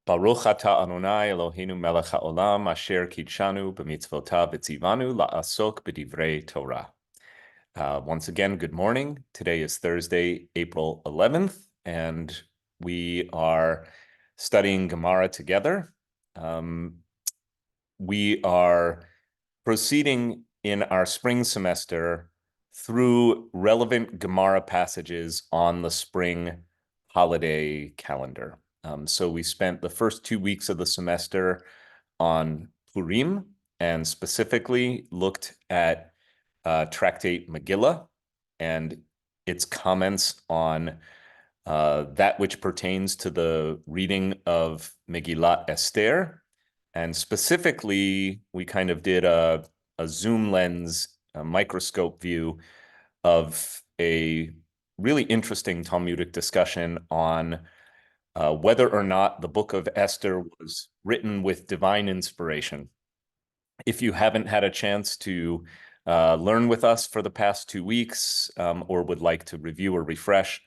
Baruch atah Adonai Eloheinu melech haolam asher kidshanu b'mitzvotav v'tzivanu la'asok b'divrei Torah. Once again, good morning. Today is Thursday, April 11th, and we are studying Gemara together. We are proceeding in our spring semester through relevant Gemara passages on the spring holiday calendar. So we spent the first 2 weeks of the semester on Purim and specifically looked at tractate Megillah and its comments on that which pertains to the reading of Megillat Esther. And specifically, we kind of did a zoom lens, a microscope view of a really interesting Talmudic discussion on whether or not the book of Esther was written with divine inspiration. If you haven't had a chance to learn with us for the past 2 weeks or would like to review or refresh,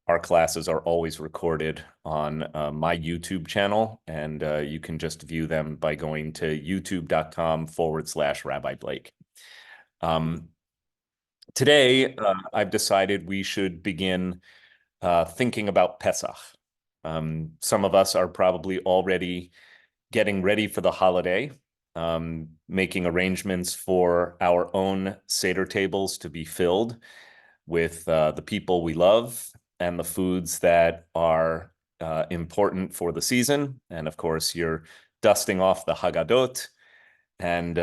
our classes are always recorded on my YouTube channel, and you can just view them by going to youtube.com/Rabbi Blake. Today, I've decided we should begin thinking about Pesach. Some of us are probably already getting ready for the holiday, making arrangements for our own Seder tables to be filled with the people we love and the foods that are important for the season. And of course, you're dusting off the Haggadot and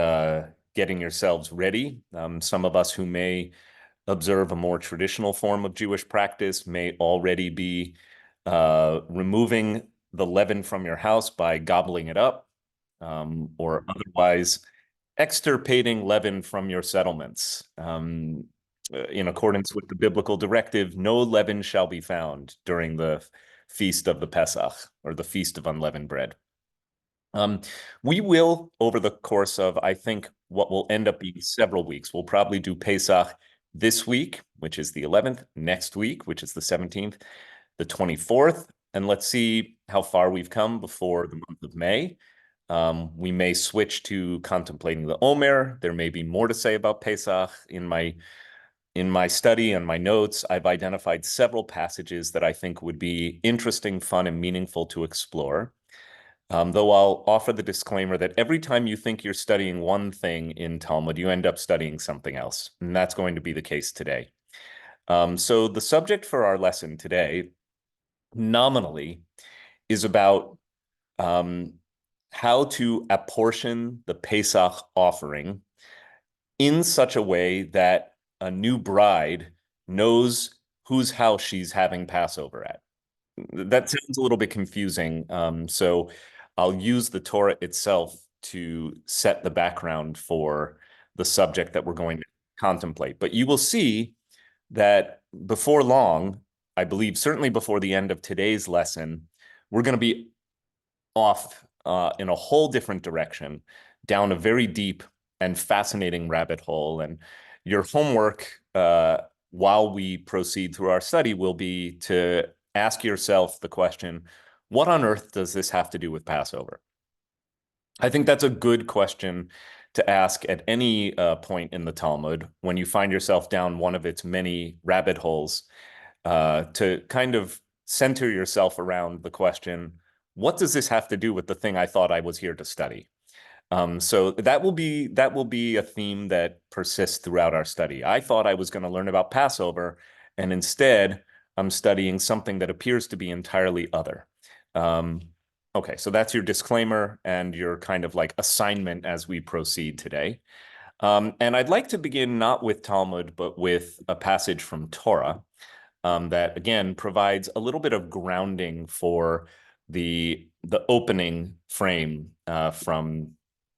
getting yourselves ready. Some of us who may observe a more traditional form of Jewish practice may already be removing the leaven from your house by gobbling it up, or otherwise extirpating leaven from your settlements. In accordance with the biblical directive, no leaven shall be found during the feast of the Pesach, or the feast of unleavened bread. We will, over the course of, I think, what will end up being several weeks, we'll probably do Pesach this week, which is the 11th, next week, which is the 17th, the 24th, and let's see how far we've come before the month of May. We may switch to contemplating the Omer. There may be more to say about Pesach. In my study and my notes, I've identified several passages that I think would be interesting, fun, and meaningful to explore. Though I'll offer the disclaimer that every time you think you're studying one thing in Talmud, you end up studying something else. And that's going to be the case today. So the subject for our lesson today, nominally, is about how to apportion the Pesach offering in such a way that a new bride knows whose house she's having Passover at. That sounds a little bit confusing, so I'll use the Torah itself to set the background for the subject that we're going to contemplate. But you will see that before long, I believe certainly before the end of today's lesson, we're going to be off in a whole different direction, down a very deep and fascinating rabbit hole. And your homework while we proceed through our study will be to ask yourself the question, what on earth does this have to do with Passover? I think that's a good question to ask at any point in the Talmud when you find yourself down one of its many rabbit holes, to kind of center yourself around the question, what does this have to do with the thing I thought I was here to study? So that will be a theme that persists throughout our study. I thought I was going to learn about Passover, and instead I'm studying something that appears to be entirely other. Okay, so that's your disclaimer and your kind of like assignment as we proceed today. And I'd like to begin not with Talmud, but with a passage from Torah that, again, provides a little bit of grounding for the opening frame from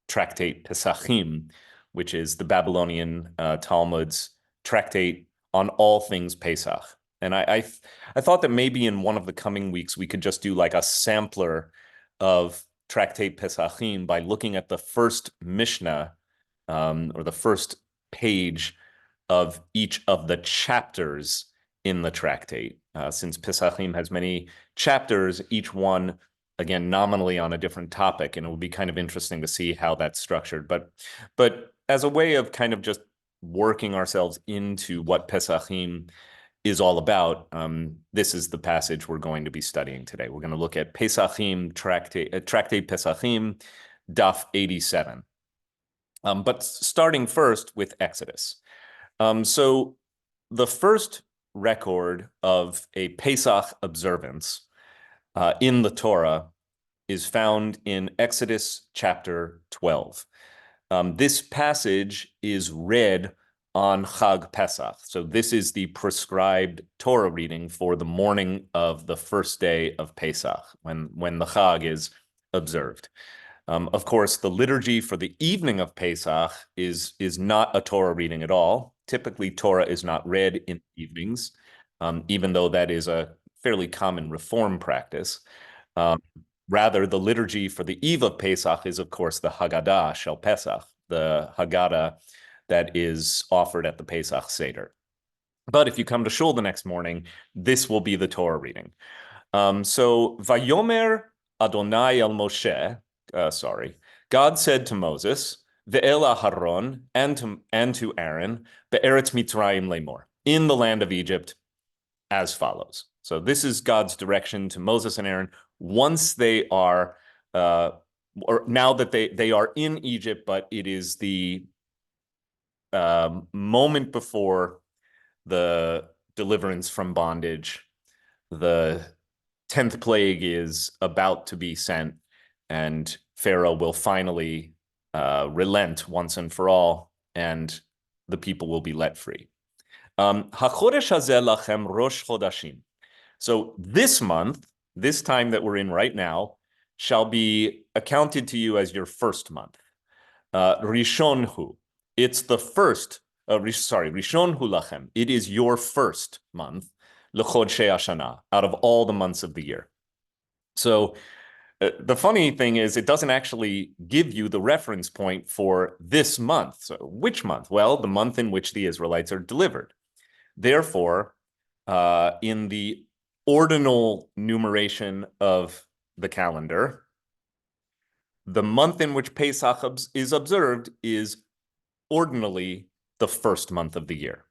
tractate Pesachim, which is the Babylonian Talmud's tractate on all things Pesach. And I thought that maybe in one of the coming weeks we could just do like a sampler of tractate Pesachim by looking at the first Mishnah or the first page of each of the chapters in the tractate. Since Pesachim has many chapters, each one again, nominally on a different topic, and it would be kind of interesting to see how that's structured. But as a way of kind of just working ourselves into what Pesachim is all about, this is the passage we're going to be studying today. We're going to look at Pesachim, Tractate Pesachim, Daf 87. But starting first with Exodus. So the first record of a Pesach observance in the Torah is found in Exodus chapter 12. This passage is read on Chag Pesach. So this is the prescribed Torah reading for the morning of the first day of Pesach, when the Chag is observed. Of course, the liturgy for the evening of Pesach is not a Torah reading at all. Typically, Torah is not read in evenings, even though that is a fairly common Reform practice. Rather, the liturgy for the eve of Pesach is, of course, the Haggadah Shel Pesach, the Haggadah that is offered at the Pesach Seder. But if you come to shul the next morning, this will be the Torah reading. So, Vayomer Adonai el Moshe, God said to Moses, Ve'el Aharon, and to Aaron, Be'eretz Mitzrayim lemor, in the land of Egypt, as follows. So this is God's direction to Moses and Aaron once they are, or now that they are in Egypt, but it is the moment before the deliverance from bondage. The 10th plague is about to be sent, and Pharaoh will finally relent once and for all, and the people will be let free. HaChodesh hazeh lachem rosh chodashim. So this month, this time that we're in right now, shall be accounted to you as your first month. Rishon hu. It's the first, Rishon hu lachem. It is your first month, l'chodshei hashana, out of all the months of the year. So the funny thing is, it doesn't actually give you the reference point for this month. So which month? Well, the month in which the Israelites are delivered. Therefore, in the ordinal numeration of the calendar, the month in which Pesach is observed is ordinally the first month of the year.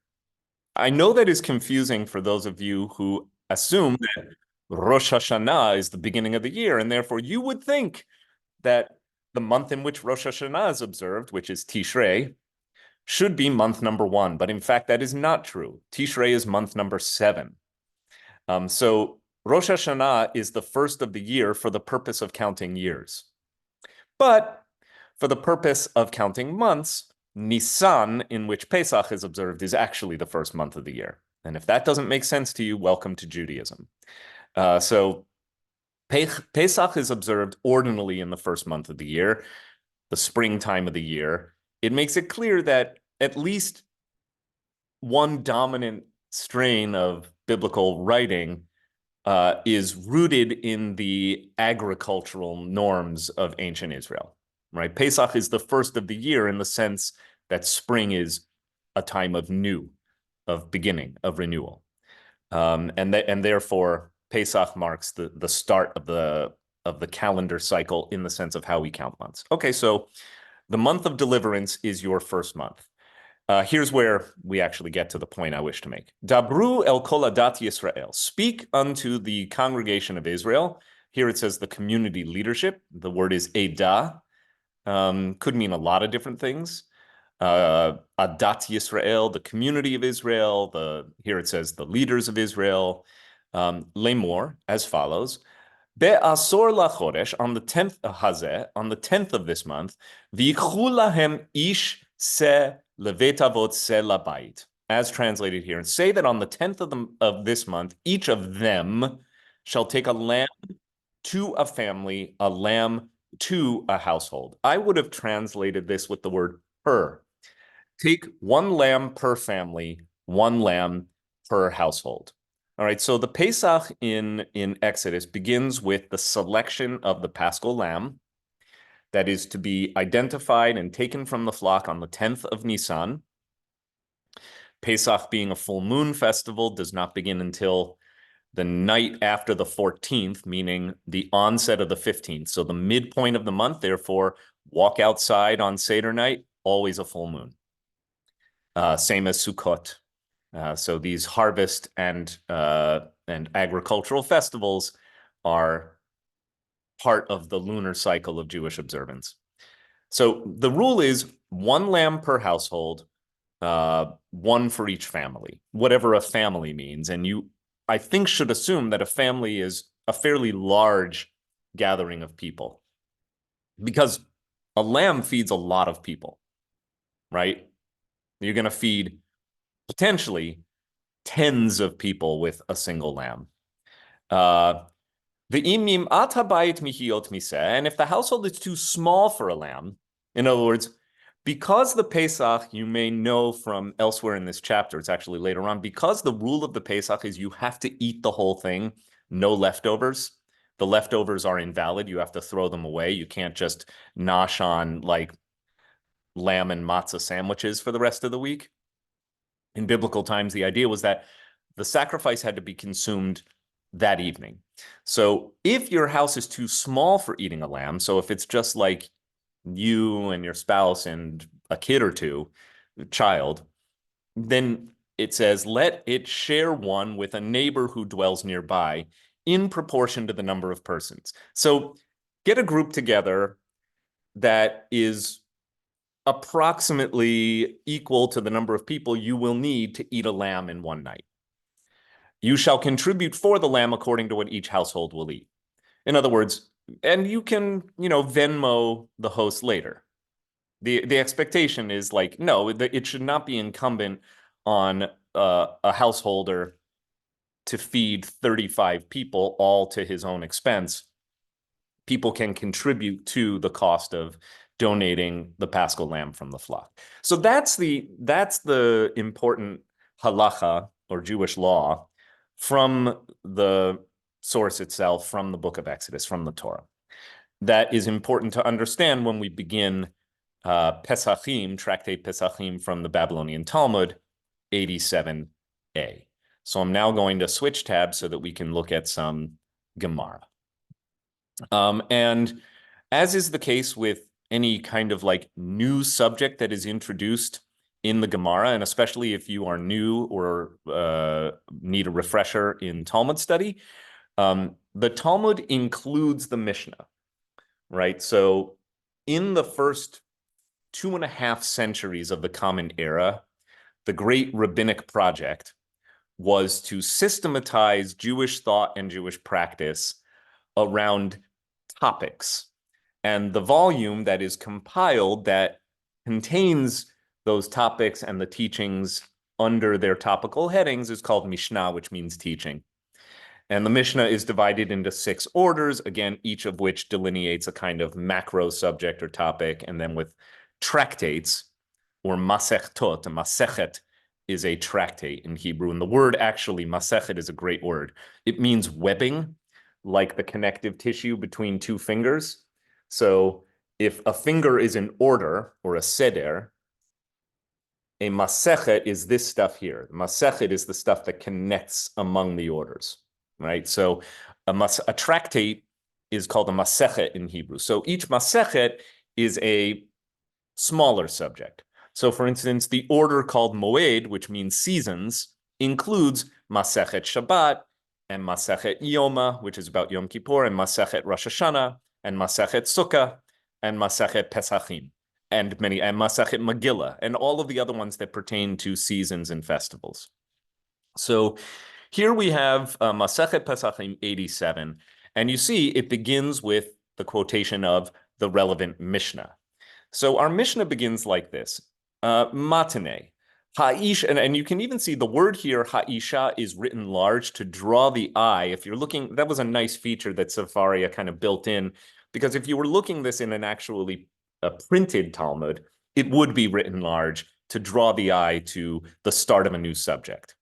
I know that is confusing for those of you who assume that Rosh Hashanah is the beginning of the year, and therefore you would think that the month in which Rosh Hashanah is observed, which is Tishrei, should be month number 1. But in fact, that is not true. Tishrei is month number 7. So Rosh Hashanah is the first of the year for the purpose of counting years. But for the purpose of counting months, Nisan, in which Pesach is observed, is actually the first month of the year. And if that doesn't make sense to you, welcome to Judaism. So Pesach is observed ordinally in the first month of the year, the springtime of the year. It makes it clear that at least one dominant strain of biblical writing is rooted in the agricultural norms of ancient Israel, right? Pesach is the first of the year in the sense that spring is a time of beginning, of renewal. And therefore, Pesach marks the start of the calendar cycle in the sense of how we count months. Okay, so the month of deliverance is your first month. Here's where we actually get to the point I wish to make. Dabru el kol adat Yisrael. Speak unto the congregation of Israel. Here it says the community leadership. The word is edah. Could mean a lot of different things. Adat Yisrael, the community of Israel. Here it says the leaders of Israel. Lemor, as follows. Be'asor lachodesh, on the 10th hazeh, on the 10th of this month, v'yikhu lahem ish se levetavot se labayit, as translated here, and say that on the 10th of this month, each of them shall take a lamb to a family, a lamb to a household. I would have translated this with the word per. Take one lamb per family, one lamb per household. All right, so the Pesach in Exodus begins with the selection of the Paschal lamb that is to be identified and taken from the flock on the 10th of Nisan. Pesach being a full moon festival does not begin until the night after the 14th, meaning the onset of the 15th. So the midpoint of the month, therefore, walk outside on Seder night, always a full moon. Same as Sukkot. So these harvest and agricultural festivals are part of the lunar cycle of Jewish observance. So the rule is 1 lamb per household, 1 for each family, whatever a family means. And you, I think, should assume that a family is a fairly large gathering of people, because a lamb feeds a lot of people, right? You're going to feed potentially tens of people with a single lamb. And if the household is too small for a lamb, in other words, because the Pesach, you may know from elsewhere in this chapter, it's actually later on, because the rule of the Pesach is you have to eat the whole thing, no leftovers. The leftovers are invalid. You have to throw them away. You can't just nosh on like lamb and matzah sandwiches for the rest of the week. In biblical times, the idea was that the sacrifice had to be consumed that evening. So if your house is too small for eating a lamb, so if it's just like you and your spouse and a kid or two, a child, then it says, let it share one with a neighbor who dwells nearby in proportion to the number of persons. So get a group together that is approximately equal to the number of people you will need to eat a lamb in one night. You shall contribute for the lamb according to what each household will eat. In other words, and you can, Venmo the host later. The expectation is like, no, it should not be incumbent on a householder to feed 35 people all to his own expense. People can contribute to the cost of donating the Paschal lamb from the flock. So that's the important halacha or Jewish law from the source itself, from the book of Exodus, from the Torah. That is important to understand when we begin Pesachim, tractate Pesachim from the Babylonian Talmud, 87a. So I'm now going to switch tabs so that we can look at some Gemara. And as is the case with any kind of like new subject that is introduced in the Gemara, and especially if you are new or need a refresher in Talmud study, the Talmud includes the Mishnah, right? So in the first 2.5 centuries of the Common Era, the great rabbinic project was to systematize Jewish thought and Jewish practice around topics. And the volume that is compiled that contains those topics and the teachings under their topical headings is called Mishnah, which means teaching. And the Mishnah is divided into 6 orders, again, each of which delineates a kind of macro subject or topic, and then with tractates or masechtot. A masechet is a tractate in Hebrew, and the word actually, masechet, is a great word. It means webbing, like the connective tissue between 2 fingers. So if a finger is an order or a seder, a masechet is this stuff here. Masechet is the stuff that connects among the orders, right? So a tractate is called a masechet in Hebrew. So each masechet is a smaller subject. So for instance, the order called moed, which means seasons, includes Masechet Shabbat and Masechet Yoma, which is about Yom Kippur, and Masechet Rosh Hashanah, and Masechet Sukkah, and Masechet Pesachim, and Masechet Megillah, and all of the other ones that pertain to seasons and festivals. So here we have Masechet Pesachim 87, and you see it begins with the quotation of the relevant Mishnah. So our Mishnah begins like this. Matane, Ha'ish, and you can even see the word here, Ha'isha, is written large to draw the eye. If you're looking, that was a nice feature that Sefaria kind of built in, because if you were looking this in an actually printed Talmud, it would be written large to draw the eye to the start of a new subject.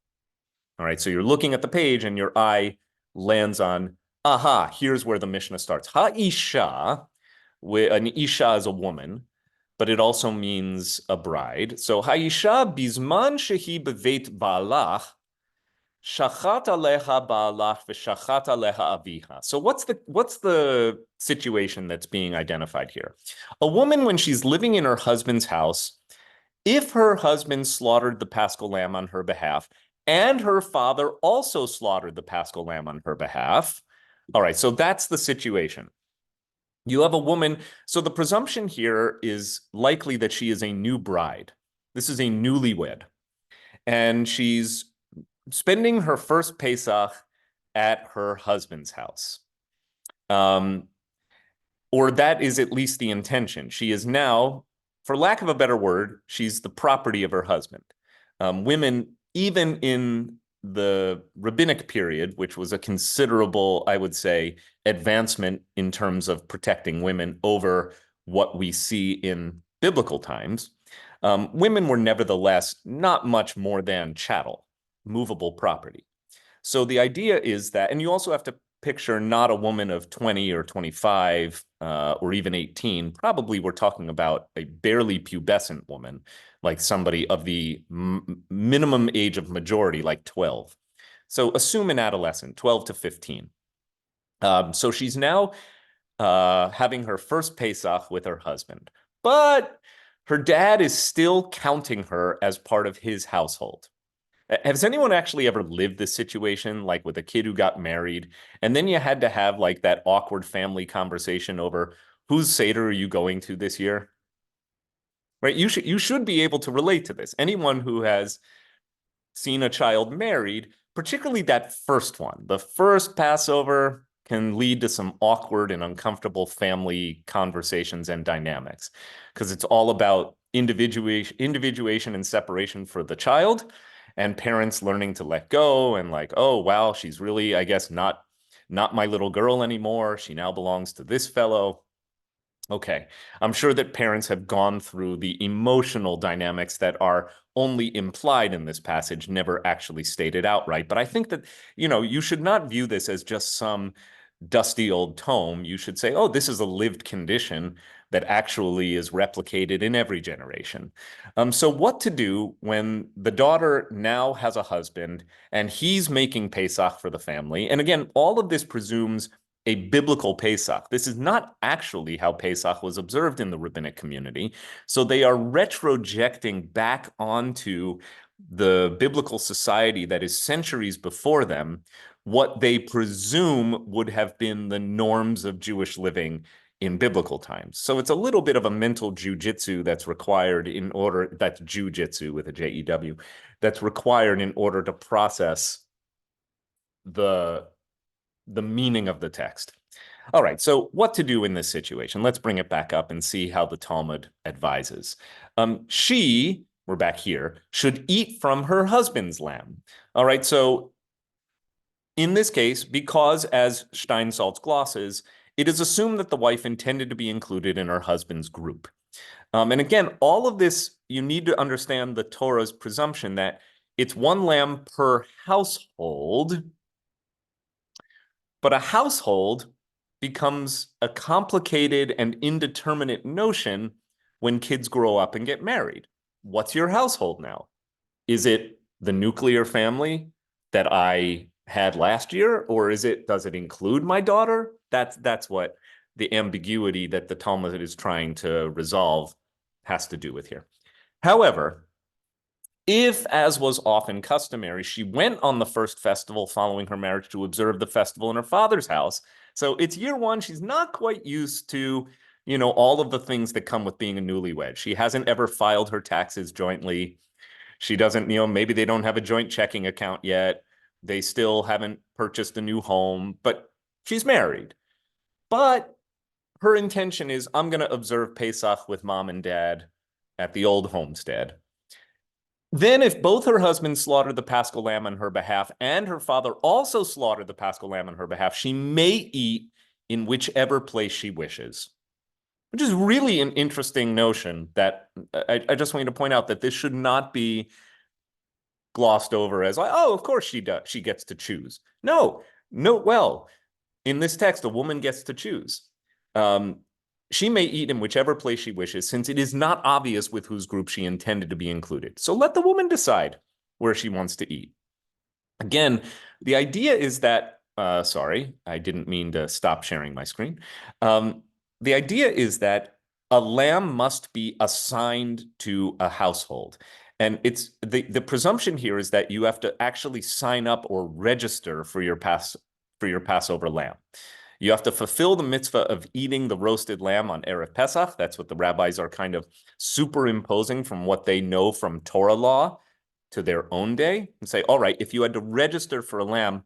All right, so you're looking at the page and your eye lands on, aha, here's where the Mishnah starts. Ha'isha, an isha is a woman, but it also means a bride. So Ha'isha bizman shehi beveit ba'alach, Shachat aleha ba'alach v'shachat aleha aviha. So what's the situation that's being identified here? A woman, when she's living in her husband's house, if her husband slaughtered the Paschal lamb on her behalf, and her father also slaughtered the Paschal lamb on her behalf, all right, so that's the situation. You have a woman, so the presumption here is likely that she is a new bride. This is a newlywed, and she's spending her first Pesach at her husband's house. Or that is at least the intention. She is now, for lack of a better word, she's the property of her husband. Women, even in the rabbinic period, which was a considerable, I would say, advancement in terms of protecting women over what we see in biblical times, women were nevertheless not much more than chattel, movable property. So the idea is that, and you also have to picture not a woman of 20 or 25 or even 18. Probably we're talking about a barely pubescent woman, like somebody of the minimum age of majority, like 12. So assume an adolescent, 12 to 15. So she's now having her first Pesach with her husband, but her dad is still counting her as part of his household. Has anyone actually ever lived this situation, like with a kid who got married, and then you had to have like that awkward family conversation over whose Seder are you going to this year? Right? You should be able to relate to this. Anyone who has seen a child married, particularly that first one, the first Passover can lead to some awkward and uncomfortable family conversations and dynamics because it's all about individuation and separation for the child and parents learning to let go and like, oh, wow, she's really, I guess, not my little girl anymore. She now belongs to this fellow. Okay, I'm sure that parents have gone through the emotional dynamics that are only implied in this passage, never actually stated outright. But I think that, you should not view this as just some dusty old tome. You should say, oh, this is a lived condition that actually is replicated in every generation. So what to do when the daughter now has a husband and he's making Pesach for the family? And again, all of this presumes a biblical Pesach. This is not actually how Pesach was observed in the rabbinic community. So they are retrojecting back onto the biblical society that is centuries before them, what they presume would have been the norms of Jewish living in biblical times. So it's a little bit of a mental jujitsu that's required that's jujitsu with a J-E-W, that's required in order to process the meaning of the text. All right, so what to do in this situation? Let's bring it back up and see how the Talmud advises. We're back here, should eat from her husband's lamb. All right, so in this case, because as Steinsaltz glosses, it is assumed that the wife intended to be included in her husband's group. And again, all of this, you need to understand the Torah's presumption that it's one lamb per household, but a household becomes a complicated and indeterminate notion when kids grow up and get married. What's your household now? Is it the nuclear family that I had last year, or does it include my daughter? That's what the ambiguity that the Talmud is trying to resolve has to do with here. However, if, as was often customary, she went on the first festival following her marriage to observe the festival in her father's house, so it's year one, she's not quite used to, all of the things that come with being a newlywed. She hasn't ever filed her taxes jointly. She doesn't, maybe they don't have a joint checking account yet. They still haven't purchased a new home, but she's married. But her intention is, I'm going to observe Pesach with mom and dad at the old homestead. Then if both her husbands slaughtered the Paschal lamb on her behalf and her father also slaughtered the Paschal lamb on her behalf, she may eat in whichever place she wishes, which is really an interesting notion that I just want you to point out that this should not be glossed over as like, oh, of course she does. She gets to choose. No, note well, in this text, a woman gets to choose. She may eat in whichever place she wishes, since it is not obvious with whose group she intended to be included. So let the woman decide where she wants to eat. Again, the idea is that, sorry, I didn't mean to stop sharing my screen. The idea is that a lamb must be assigned to a household. And it's the presumption here is that you have to actually sign up or register for your Passover lamb. You have to fulfill the mitzvah of eating the roasted lamb on Erev Pesach. That's what the rabbis are kind of superimposing from what they know from Torah law to their own day and say, all right, if you had to register for a lamb,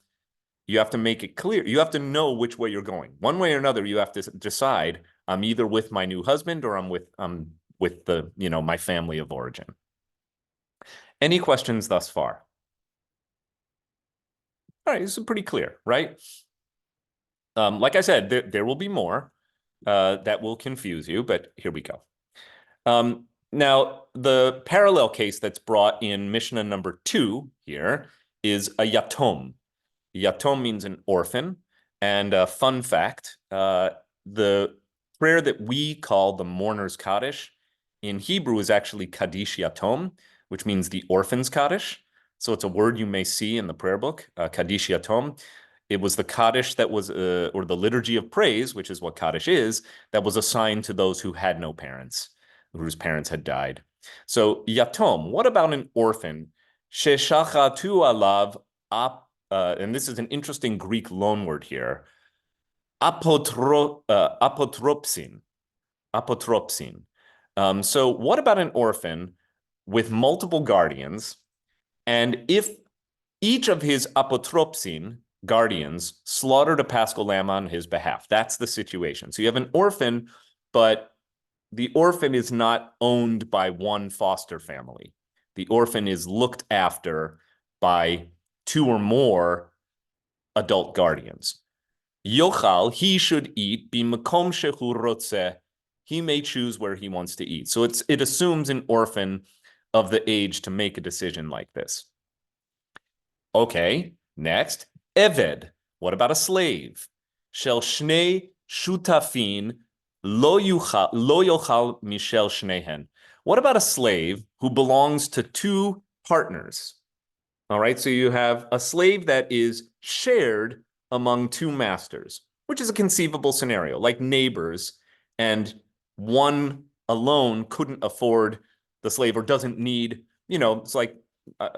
you have to make it clear. You have to know which way you're going. One way or another, you have to decide, I'm either with my new husband or I'm with the, my family of origin. Any questions thus far? All right, this is pretty clear, right? Like I said, there will be more that will confuse you, but here we go. Now, the parallel case that's brought in Mishnah number 2 here is a yatom. Yatom means an orphan. And a fun fact, the prayer that we call the mourner's Kaddish in Hebrew is actually Kaddish Yatom, which means the orphan's Kaddish. So it's a word you may see in the prayer book, Kaddish Yatom. It was the Kaddish that was, or the liturgy of praise, which is what Kaddish is, that was assigned to those who had no parents, whose parents had died. So Yatom, what about an orphan? Sheshachatu alav ap, and this is an interesting Greek loanword here, apotropsin. So what about an orphan with multiple guardians? And if each of his apotropsin, guardians, slaughtered a paschal lamb on his behalf, that's the situation. So you have an orphan, but the orphan is not owned by one foster family. The orphan is looked after by 2 or more adult guardians. Yochal, he should eat, bimakom shehu rotzeh, he may choose where he wants to eat. So it assumes an orphan of the age to make a decision like this. Okay, next, eved. What about a slave? Shel shnei shutafin lo yochal mishel shnehen. What about a slave who belongs to 2 partners? All right, so you have a slave that is shared among 2 masters, which is a conceivable scenario, like neighbors, and one alone couldn't afford the slave or doesn't need, it's like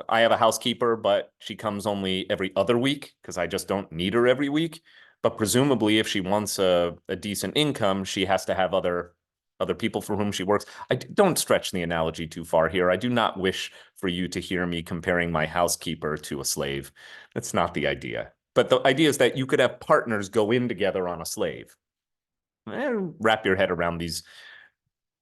I have a housekeeper, but she comes only every other week because I just don't need her every week. But presumably, if she wants a decent income, she has to have other people for whom she works. I don't stretch the analogy too far here. I do not wish for you to hear me comparing my housekeeper to a slave. That's not the idea. But the idea is that you could have partners go in together on a slave. Wrap your head around these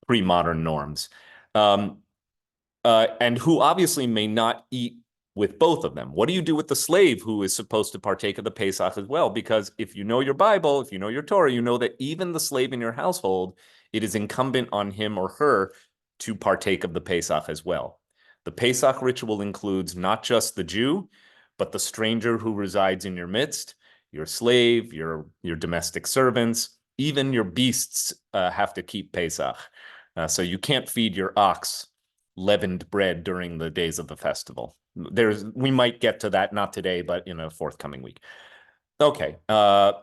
pre-modern norms. And who obviously may not eat with both of them. What do you do with the slave who is supposed to partake of the Pesach as well? Because if you know your Bible, if you know your Torah, you know that even the slave in your household, it is incumbent on him or her to partake of the Pesach as well. The Pesach ritual includes not just the Jew, but the stranger who resides in your midst, your slave, your domestic servants, even your beasts have to keep Pesach. So you can't feed your ox leavened bread during the days of the festival. We might get to that, not today, but in a forthcoming week. Okay.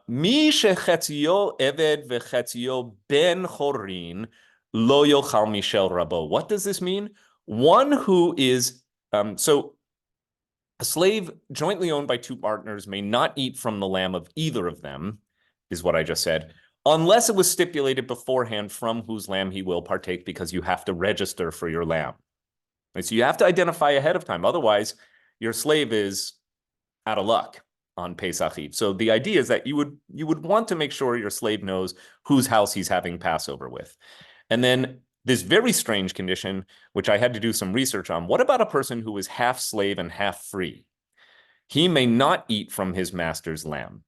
Mi shechetzio eved vechetzio ben chorin lo yochal mishel rabo. What does this mean? One who is, so a slave jointly owned by 2 partners may not eat from the lamb of either of them, is what I just said, unless it was stipulated beforehand from whose lamb he will partake, because you have to register for your lamb. And so you have to identify ahead of time. Otherwise, your slave is out of luck on Pesach Eve. So the idea is that you would want to make sure your slave knows whose house he's having Passover with. And then this very strange condition, which I had to do some research on, what about a person who is half slave and half free? He may not eat from his master's lamb.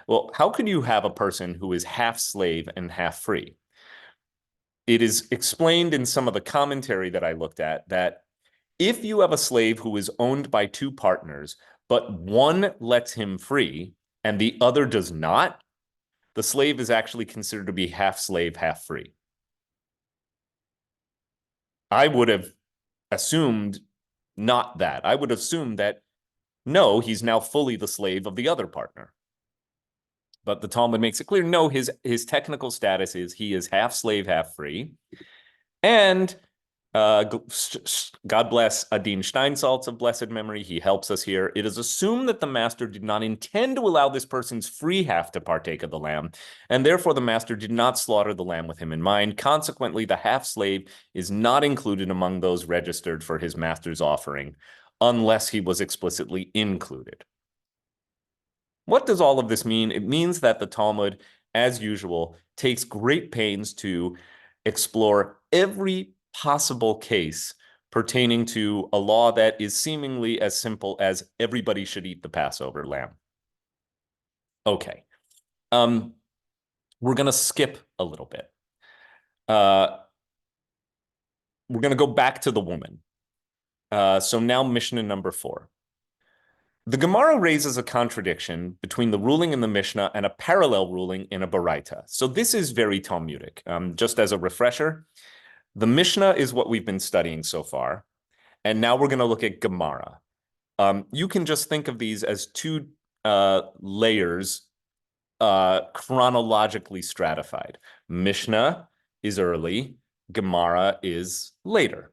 Well, how could you have a person who is half slave and half free? It is explained in some of the commentary that I looked at that if you have a slave who is owned by 2 partners, but one lets him free and the other does not, the slave is actually considered to be half slave, half free. I would have assumed not that. I would assume that no, he's now fully the slave of the other partner. But the Talmud makes it clear, no, his technical status is he is half slave, half free. And God bless Adin Steinsaltz of blessed memory. He helps us here. It is assumed that the master did not intend to allow this person's free half to partake of the lamb, and therefore the master did not slaughter the lamb with him in mind. Consequently, the half slave is not included among those registered for his master's offering, unless he was explicitly included. What does all of this mean? It means that the Talmud, as usual, takes great pains to explore every possible case pertaining to a law that is seemingly as simple as everybody should eat the Passover lamb. Okay. We're going to skip a little bit. We're going to go back to the woman. So now Mishnah number 4. The Gemara raises a contradiction between the ruling in the Mishnah and a parallel ruling in a Baraita. So this is very Talmudic. Just as a refresher, the Mishnah is what we've been studying so far, and now we're going to look at Gemara. You can just think of these as two layers chronologically stratified. Mishnah is early, Gemara is later.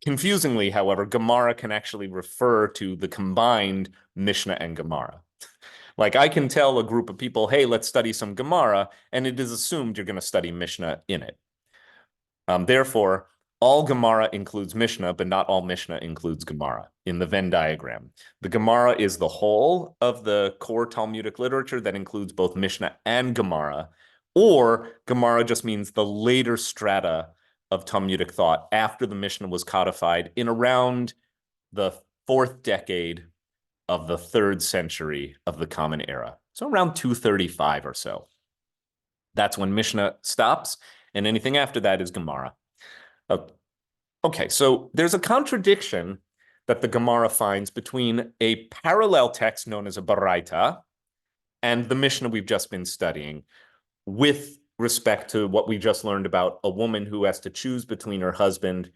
Confusingly, however, Gemara can actually refer to the combined Mishnah and Gemara. Like I can tell a group of people, hey, let's study some Gemara, and it is assumed you're going to study Mishnah in it. Therefore, all Gemara includes Mishnah, but not all Mishnah includes Gemara in the Venn diagram. The Gemara is the whole of the core Talmudic literature that includes both Mishnah and Gemara, or Gemara just means the later strata of Talmudic thought after the Mishnah was codified in around the 4th decade of the 3rd century of the Common Era. So around 235 or so. That's when Mishnah stops, and anything after that is Gemara. Okay, so there's a contradiction that the Gemara finds between a parallel text known as a Baraita and the Mishnah we've just been studying, with respect to what we just learned about a woman who has to choose between her husband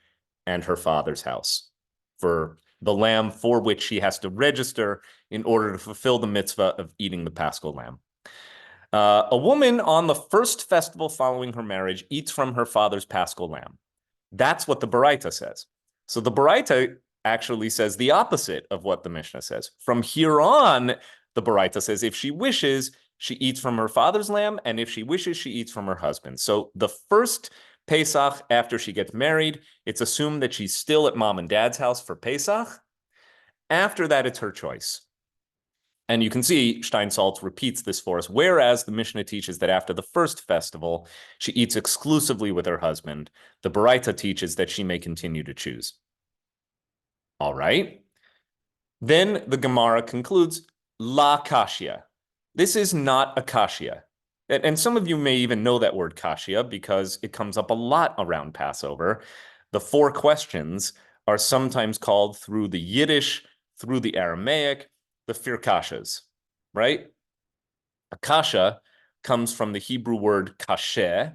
and her father's house for the lamb for which she has to register in order to fulfill the mitzvah of eating the Paschal lamb. A woman on the first festival following her marriage eats from her father's Paschal lamb. That's what the Baraita says. So the Baraita actually says the opposite of what the Mishnah says. From here on, the Baraita says if she wishes, she eats from her father's lamb, and if she wishes, she eats from her husband. So the first Pesach after she gets married, it's assumed that she's still at mom and dad's house for Pesach. After that, it's her choice. And you can see Steinsaltz repeats this for us, whereas the Mishnah teaches that after the first festival, she eats exclusively with her husband. The Baraita teaches that she may continue to choose. All right. Then the Gemara concludes, La Kashya. This is not a Kashya. And some of you may even know that word Kashya because it comes up a lot around Passover. The 4 questions are sometimes called through the Yiddish, through the Aramaic, the firkashas, right? A kasha comes from the Hebrew word kasheh,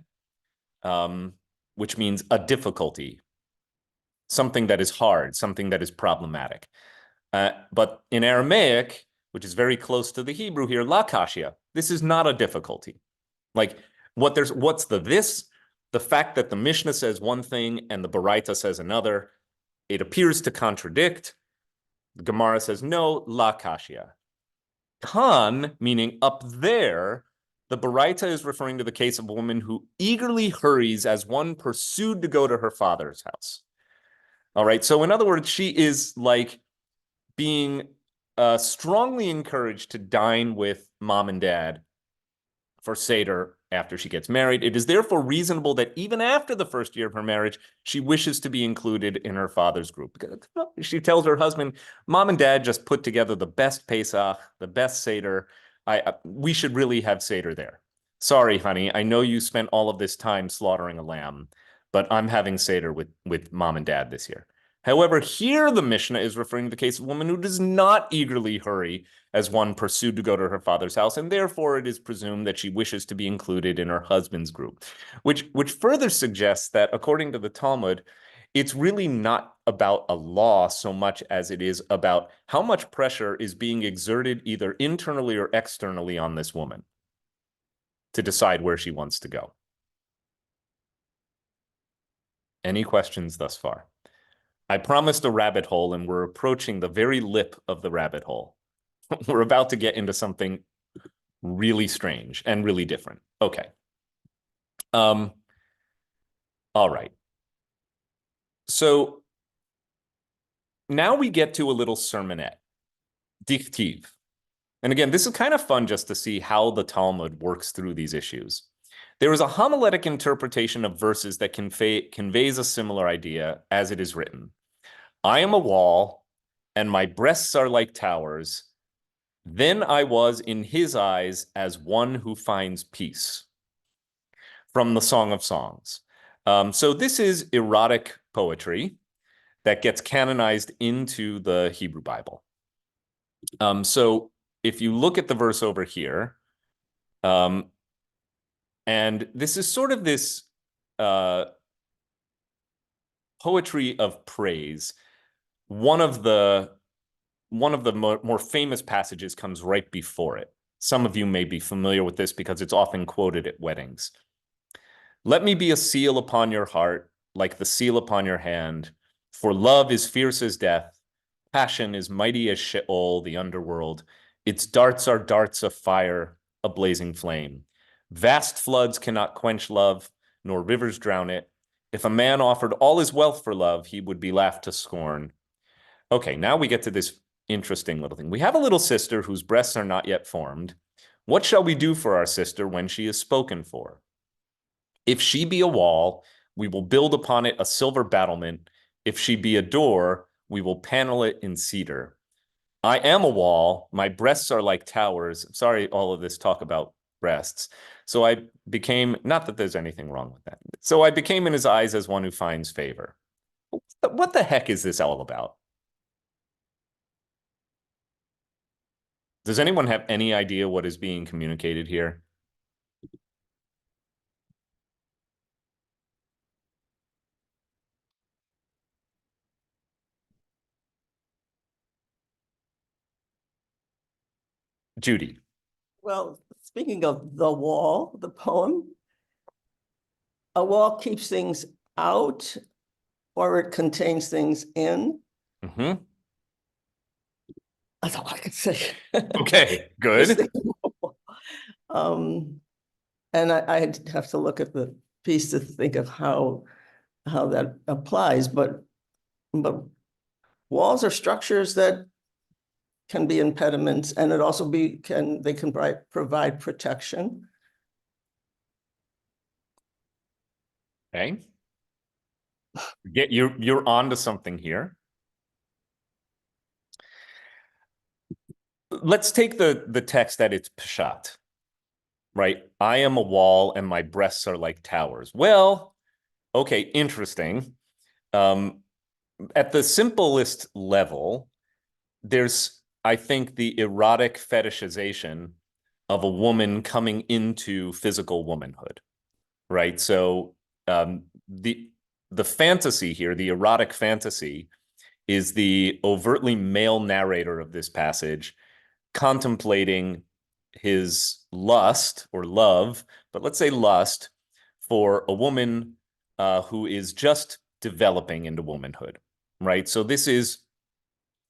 which means a difficulty, something that is hard, something that is problematic. But in Aramaic, which is very close to the Hebrew here, la kashya, this is not a difficulty. Like what's this? The fact that the Mishnah says one thing and the Baraita says another, it appears to contradict. The Gemara says, no, la kashya. Kan, meaning up there, the Baraita is referring to the case of a woman who eagerly hurries as one pursued to go to her father's house. All right, so in other words, she is like being strongly encouraged to dine with mom and dad for Seder after she gets married. It is therefore reasonable that even after the first year of her marriage, she wishes to be included in her father's group. She tells her husband, mom and dad just put together the best Pesach, the best Seder. We should really have Seder there. Sorry, honey, I know you spent all of this time slaughtering a lamb, but I'm having Seder with mom and dad this year. However, here the Mishnah is referring to the case of a woman who does not eagerly hurry as one pursued to go to her father's house, and therefore it is presumed that she wishes to be included in her husband's group, which further suggests that, according to the Talmud, it's really not about a law so much as it is about how much pressure is being exerted either internally or externally on this woman to decide where she wants to go. Any questions thus far? I promised a rabbit hole, and we're approaching the very lip of the rabbit hole. We're about to get into something really strange and really different. Okay. All right. So now we get to a little sermonette, dichtiv. And again, this is kind of fun just to see how the Talmud works through these issues. There is a homiletic interpretation of verses that conveys a similar idea as it is written. I am a wall, and my breasts are like towers. Then I was in his eyes as one who finds peace. From the Song of Songs. So this is erotic poetry that gets canonized into the Hebrew Bible. So if you look at the verse over here, and this is sort of this poetry of praise. One of the more famous passages comes right before it. Some of you may be familiar with this because it's often quoted at weddings. Let me be a seal upon your heart, like the seal upon your hand, for love is fierce as death, passion is mighty as Sheol, the underworld. Its darts are darts of fire, a blazing flame. Vast floods cannot quench love, nor rivers drown it. If a man offered all his wealth for love, he would be laughed to scorn. Okay, now we get to this interesting little thing. We have a little sister whose breasts are not yet formed. What shall we do for our sister when she is spoken for? If she be a wall, we will build upon it a silver battlement. If she be a door, we will panel it in cedar. I am a wall. My breasts are like towers. Sorry, all of this talk about breasts. So I became, not that there's anything wrong with that. So I became in his eyes as one who finds favor. What the heck is this all about? Does anyone have any idea what is being communicated here? Judy. Well, speaking of the wall, the poem, a wall keeps things out or it contains things in. Mm-hmm. That's all I can say. Okay, good. And I have to look at the piece to think of how that applies, but walls are structures that can be impediments, and it also they can provide protection. Okay. You're on to something here. Let's take the text at its pshat, right? I am a wall and my breasts are like towers. Well, okay, interesting. At the simplest level, there's, I think, the erotic fetishization of a woman coming into physical womanhood, right? So the fantasy here, the erotic fantasy, is the overtly male narrator of this passage contemplating his lust or love, but let's say lust for a woman who is just developing into womanhood, right? So this is,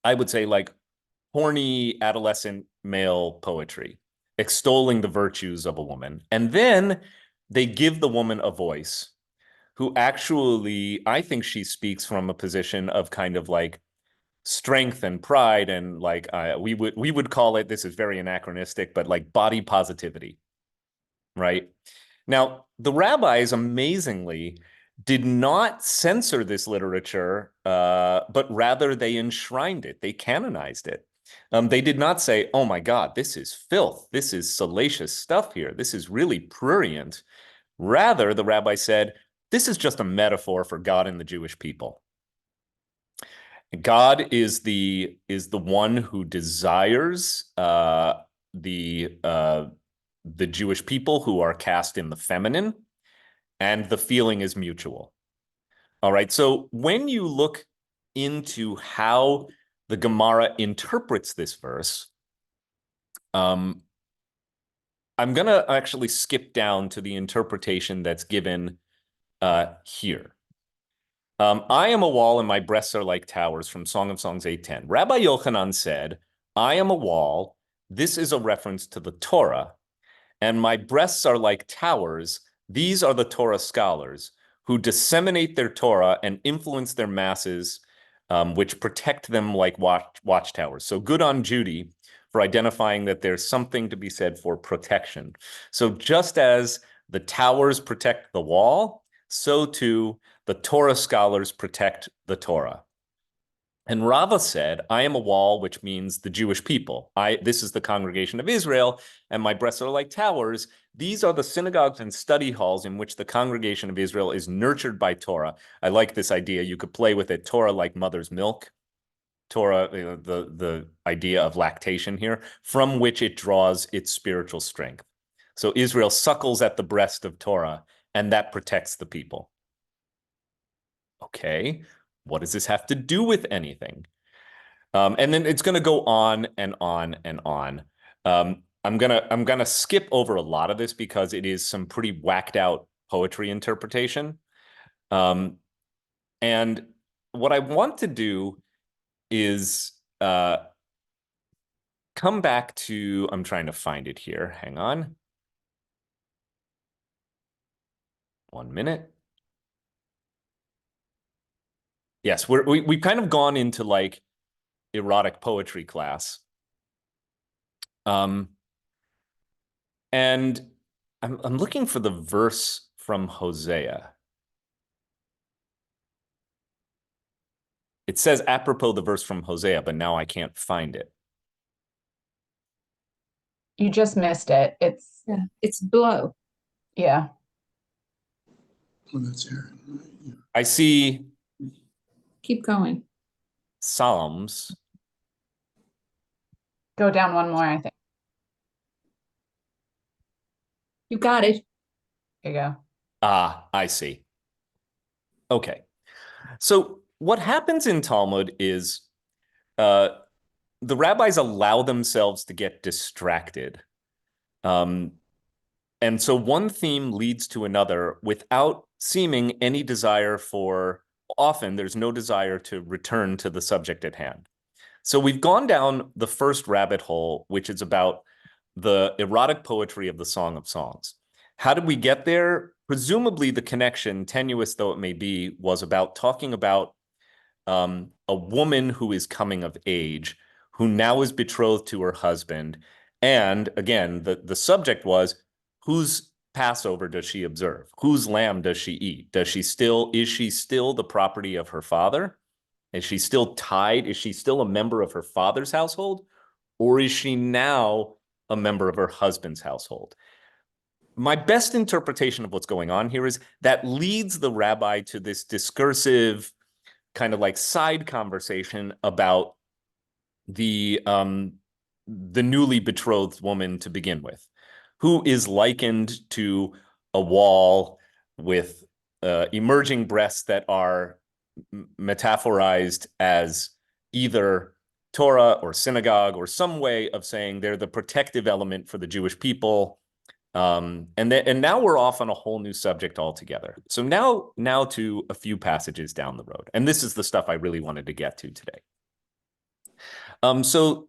I would say, like horny adolescent male poetry, extolling the virtues of a woman. And then they give the woman a voice who actually, I think she speaks from a position of kind of like strength and pride, and like we would call it, this is very anachronistic, but like body positivity, right? Now, the rabbis amazingly did not censor this literature, but rather they enshrined it, they canonized it. They did not say, oh my God, this is filth, this is salacious stuff here, this is really prurient. Rather, the rabbi said, this is just a metaphor for God and the Jewish people. God is the one who desires the Jewish people who are cast in the feminine, and the feeling is mutual. All right. So when you look into how the Gemara interprets this verse, I'm going to actually skip down to the interpretation that's given here. I am a wall and my breasts are like towers from Song of Songs 8:10. Rabbi Yochanan said, I am a wall. This is a reference to the Torah. And my breasts are like towers. These are the Torah scholars who disseminate their Torah and influence their masses, which protect them like watchtowers. So good on Judy for identifying that there's something to be said for protection. So just as the towers protect the wall, so too the Torah scholars protect the Torah. And Rava said, I am a wall, which means the Jewish people. This is the congregation of Israel, and my breasts are like towers. These are the synagogues and study halls in which the congregation of Israel is nurtured by Torah. I like this idea. You could play with it. Torah like mother's milk. Torah, the idea of lactation here, from which it draws its spiritual strength. So Israel suckles at the breast of Torah, and that protects the people. Okay, what does this have to do with anything? And then it's going to go on and on and on. I'm gonna skip over a lot of this because it is some pretty whacked out poetry interpretation. And what I want to do is come back to, I'm trying to find it here. Hang on. 1 minute. Yes, we've kind of gone into like erotic poetry class. And I'm looking for the verse from Hosea. It says apropos the verse from Hosea, but now I can't find it. You just missed it. It's below. Yeah. Well, that's Aaron, right? Yeah. I see Keep going. Psalms. Go down one more, I think. You got it. There you go. Ah, I see. Okay. So what happens in Talmud is the rabbis allow themselves to get distracted. And so one theme leads to another without seeming any desire for, often there's no desire to return to the subject at hand. So we've gone down the first rabbit hole, which is about the erotic poetry of the Song of Songs. How did we get there? Presumably the connection, tenuous though it may be, was about talking about a woman who is coming of age, who now is betrothed to her husband. And again, the subject was, whose Passover does she observe? Whose lamb does she eat? Is she still the property of her father? Is she still tied? Is she still a member of her father's household? Or is she now a member of her husband's household? My best interpretation of what's going on here is that leads the rabbi to this discursive kind of like side conversation about the newly betrothed woman to begin with, who is likened to a wall with emerging breasts that are metaphorized as either Torah or synagogue or some way of saying they're the protective element for the Jewish people. And now we're off on a whole new subject altogether. So now to a few passages down the road. And this is the stuff I really wanted to get to today. So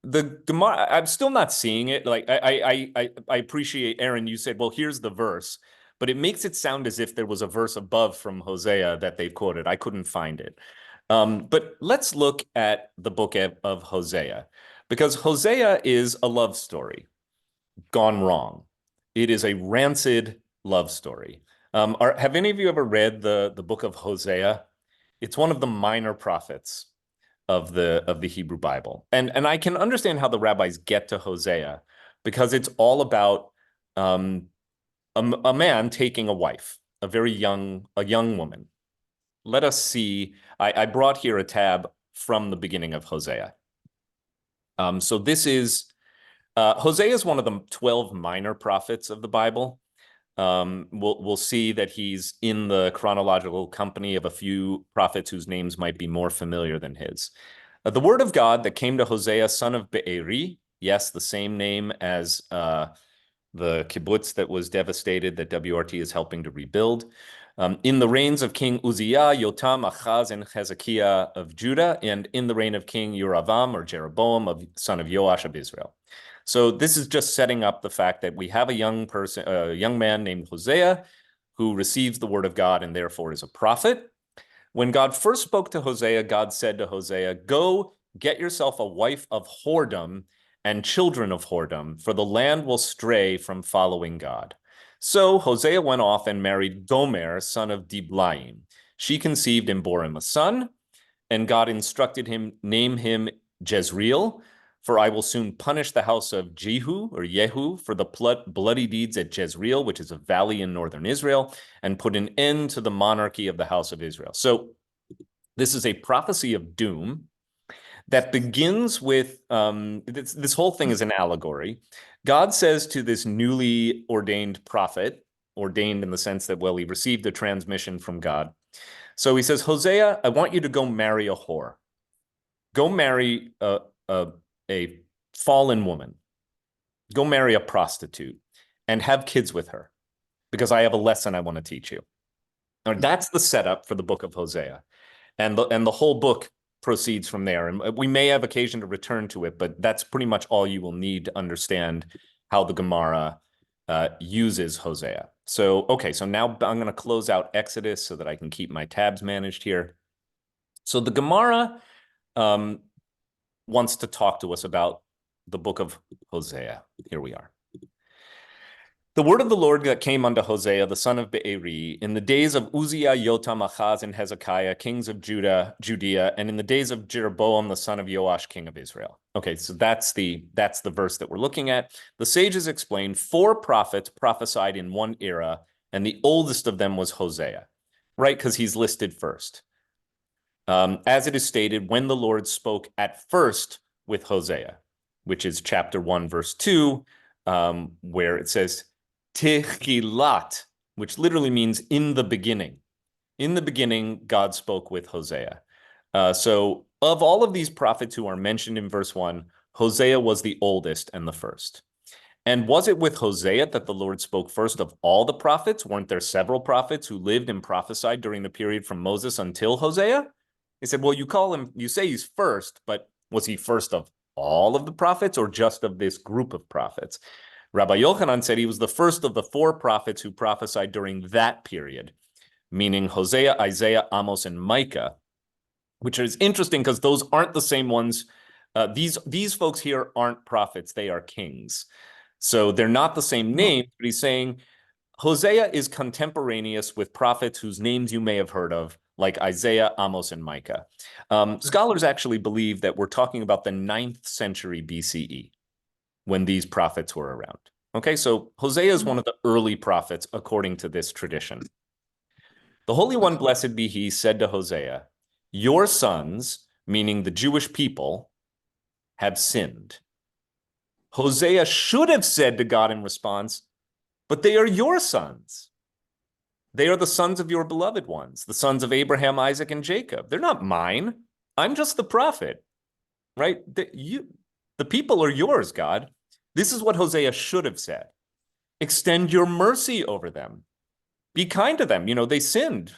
the Gemara, I'm still not seeing it. Like I appreciate, Aaron, you said, well, here's the verse, but it makes it sound as if there was a verse above from Hosea that they've quoted. I couldn't find it. But let's look at the book of Hosea, because Hosea is a love story gone wrong. It is a rancid love story. Have any of you ever read the book of Hosea? It's one of the minor prophets of the Hebrew Bible. And I can understand how the rabbis get to Hosea, because it's all about a man taking a wife, a young woman. Let us see. I brought here a tab from the beginning of Hosea. So this is Hosea is one of the 12 minor prophets of the Bible. we'll see that he's in the chronological company of a few prophets whose names might be more familiar than his. The word of God that came to Hosea, son of Be'eri, yes, the same name as the kibbutz that was devastated that WRT is helping to rebuild. In the reigns of King Uzziah, Yotam, Achaz, and Hezekiah of Judah, and in the reign of King Yeravam or Jeroboam, son of Joash of Israel. So this is just setting up the fact that we have a young man named Hosea who receives the word of God and therefore is a prophet. When God first spoke to Hosea, God said to Hosea, "Go get yourself a wife of whoredom and children of whoredom, for the land will stray from following God." So Hosea went off and married Gomer, son of Diblaim. She conceived and bore him a son, and God instructed him, "Name him Jezreel, for I will soon punish the house of Jehu or Yehu for the bloody deeds at Jezreel, which is a valley in northern Israel, and put an end to the monarchy of the house of Israel." So this is a prophecy of doom that begins with, this whole thing is an allegory. God says to this newly ordained prophet, ordained in the sense that, well, he received a transmission from God. So he says, "Hosea, I want you to go marry a whore. Go marry a fallen woman. Go marry a prostitute and have kids with her, because I have a lesson I want to teach you." Now, that's the setup for the book of Hosea. And the whole book proceeds from there. And we may have occasion to return to it, but that's pretty much all you will need to understand how the Gemara uses Hosea. So, okay, so now I'm going to close out Exodus so that I can keep my tabs managed here. So the Gemara wants to talk to us about the book of Hosea. Here we are. The word of the Lord that came unto Hosea, the son of Be'eri, in the days of Uzziah, Yotam, Achaz, and Hezekiah, kings of Judea, and in the days of Jeroboam, the son of Joash, king of Israel. Okay, so that's the verse that we're looking at. The sages explain 4 prophets prophesied in one era, and the oldest of them was Hosea, right? Because he's listed first. As it is stated, when the Lord spoke at first with Hosea, which is chapter 1, verse 2, where it says, Techilat, which literally means in the beginning. In the beginning, God spoke with Hosea. So of all of these prophets who are mentioned in verse 1, Hosea was the oldest and the first. And was it with Hosea that the Lord spoke first of all the prophets? Weren't there several prophets who lived and prophesied during the period from Moses until Hosea? He said, well, you say he's first, but was he first of all of the prophets or just of this group of prophets? Rabbi Yochanan said he was the first of the 4 prophets who prophesied during that period, meaning Hosea, Isaiah, Amos, and Micah, which is interesting because those aren't the same ones. These folks here aren't prophets, they are kings. So they're not the same name, but he's saying Hosea is contemporaneous with prophets whose names you may have heard of, like Isaiah, Amos, and Micah. Scholars actually believe that we're talking about the 9th century BCE. When these prophets were around. Okay, so Hosea is one of the early prophets according to this tradition. The Holy One, blessed be he, said to Hosea, "Your sons," meaning the Jewish people, "have sinned." Hosea should have said to God in response, "But they are your sons. They are the sons of your beloved ones, the sons of Abraham, Isaac, and Jacob. They're not mine. I'm just the prophet." Right? The people are yours, God. This is what Hosea should have said. Extend your mercy over them. Be kind to them. They sinned.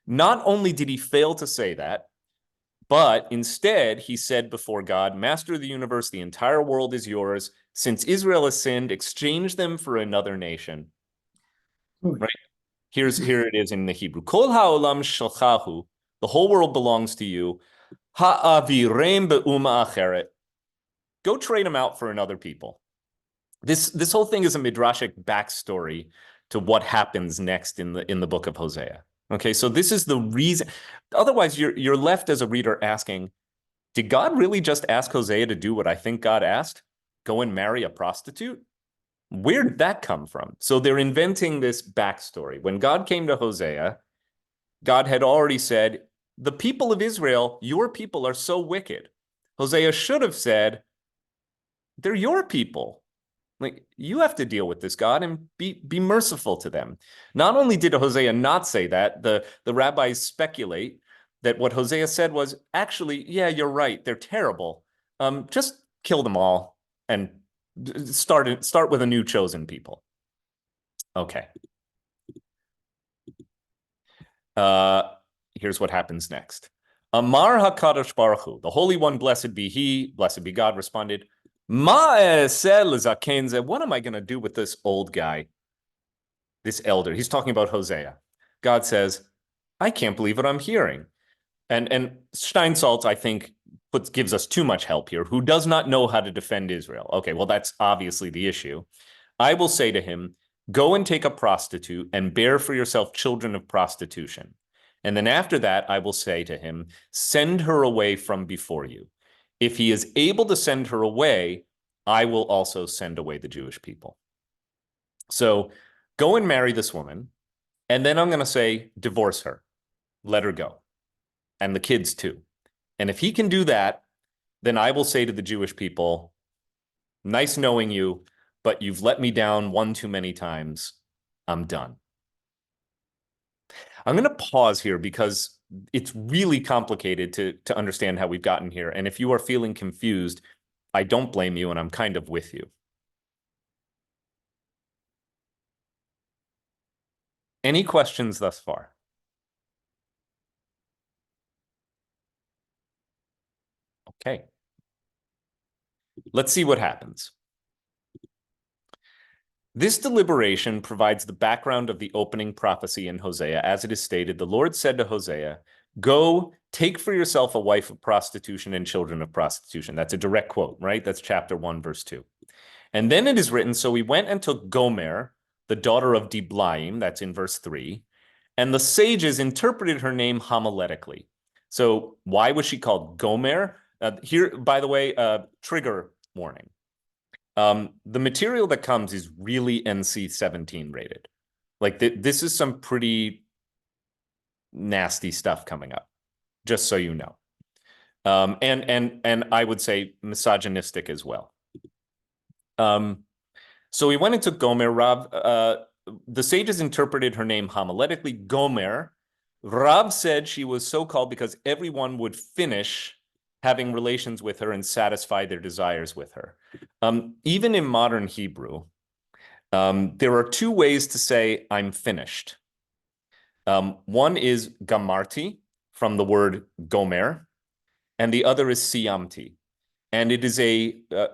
Not only did he fail to say that, but instead he said before God, "Master of the universe, the entire world is yours. Since Israel has sinned, exchange them for another nation." Right? Here it is in the Hebrew. Kol ha'olam shalchahu. The whole world belongs to you. Ha'avirem be'uma acheret. Go trade them out for another people. This whole thing is a midrashic backstory to what happens next in the book of Hosea. Okay, so this is the reason. Otherwise, you're left as a reader asking, did God really just ask Hosea to do what I think God asked? Go and marry a prostitute? Where did that come from? So they're inventing this backstory. When God came to Hosea, God had already said, the people of Israel, your people are so wicked. Hosea should have said, they're your people. Like, you have to deal with this, God, and be merciful to them. Not only did Hosea not say that, the rabbis speculate that what Hosea said was, actually, yeah, you're right, they're terrible. Just kill them all and start with a new chosen people. Okay. Here's what happens next. Amar HaKadosh Baruch Hu, the Holy One, blessed be He, blessed be God, responded, what am I going to do with this old guy, this elder? He's talking about Hosea. God says, I can't believe what I'm hearing. And Steinsaltz, I think, gives us too much help here, who does not know how to defend Israel. Okay, well, that's obviously the issue. I will say to him, go and take a prostitute and bear for yourself children of prostitution. And then after that, I will say to him, send her away from before you. If he is able to send her away, I will also send away the Jewish people. So go and marry this woman. And then I'm going to say, divorce her, let her go. And the kids too. And if he can do that, then I will say to the Jewish people, nice knowing you, but you've let me down one too many times. I'm done. I'm going to pause here because it's really complicated to understand how we've gotten here. And if you are feeling confused, I don't blame you, and I'm kind of with you. Any questions thus far? Okay. Let's see what happens. This deliberation provides the background of the opening prophecy in Hosea. As it is stated, the Lord said to Hosea, go, take for yourself a wife of prostitution and children of prostitution. That's a direct quote, right? That's chapter 1, verse 2. And then it is written, so he went and took Gomer, the daughter of Diblaim, that's in verse 3, and the sages interpreted her name homiletically. So why was she called Gomer? Here, by the way, trigger warning. The material that comes is really NC-17 rated. Like this is some pretty nasty stuff coming up, just so you know. And I would say misogynistic as well. So he went and took Gomer. The sages interpreted her name homiletically, Gomer. Rav said she was so called because everyone would finish having relations with her and satisfy their desires with her. Even in modern Hebrew, there are two ways to say I'm finished. One is gamarti, from the word gomer, and the other is siyamti. And it is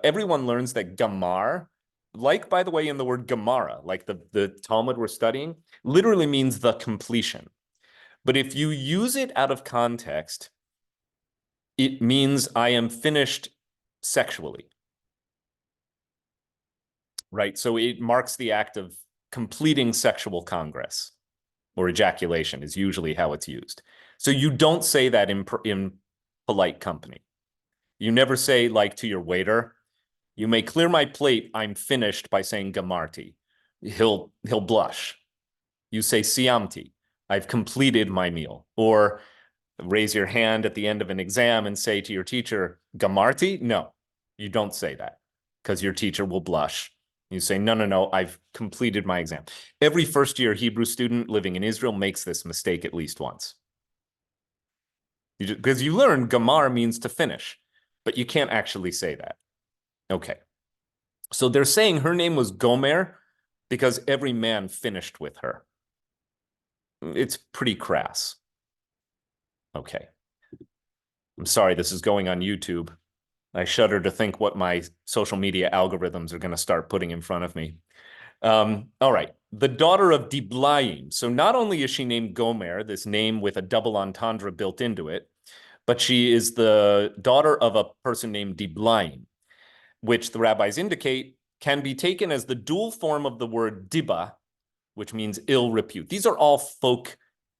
everyone learns that gamar, like, by the way, in the word Gemara, like the Talmud we're studying, literally means the completion. But if you use it out of context, it means I am finished sexually. Right? So it marks the act of completing sexual congress, or ejaculation is usually how it's used. So you don't say that in polite company. You never say, like, to your waiter, you may clear my plate, I'm finished, by saying gamarti. He'll blush. You say siyamti, I've completed my meal. Or raise your hand at the end of an exam and say to your teacher, gamarti? No, you don't say that, because your teacher will blush. You say, no, I've completed my exam. Every first-year Hebrew student living in Israel makes this mistake at least once. Because you learn gamar means to finish, but you can't actually say that. Okay. So they're saying her name was Gomer because every man finished with her. It's pretty crass. Okay. I'm sorry, this is going on YouTube. I shudder to think what my social media algorithms are going to start putting in front of me. All right. The daughter of Diblaim. So not only is she named Gomer, this name with a double entendre built into it, but she is the daughter of a person named Diblaim, which the rabbis indicate can be taken as the dual form of the word diba, which means ill repute. These are all folk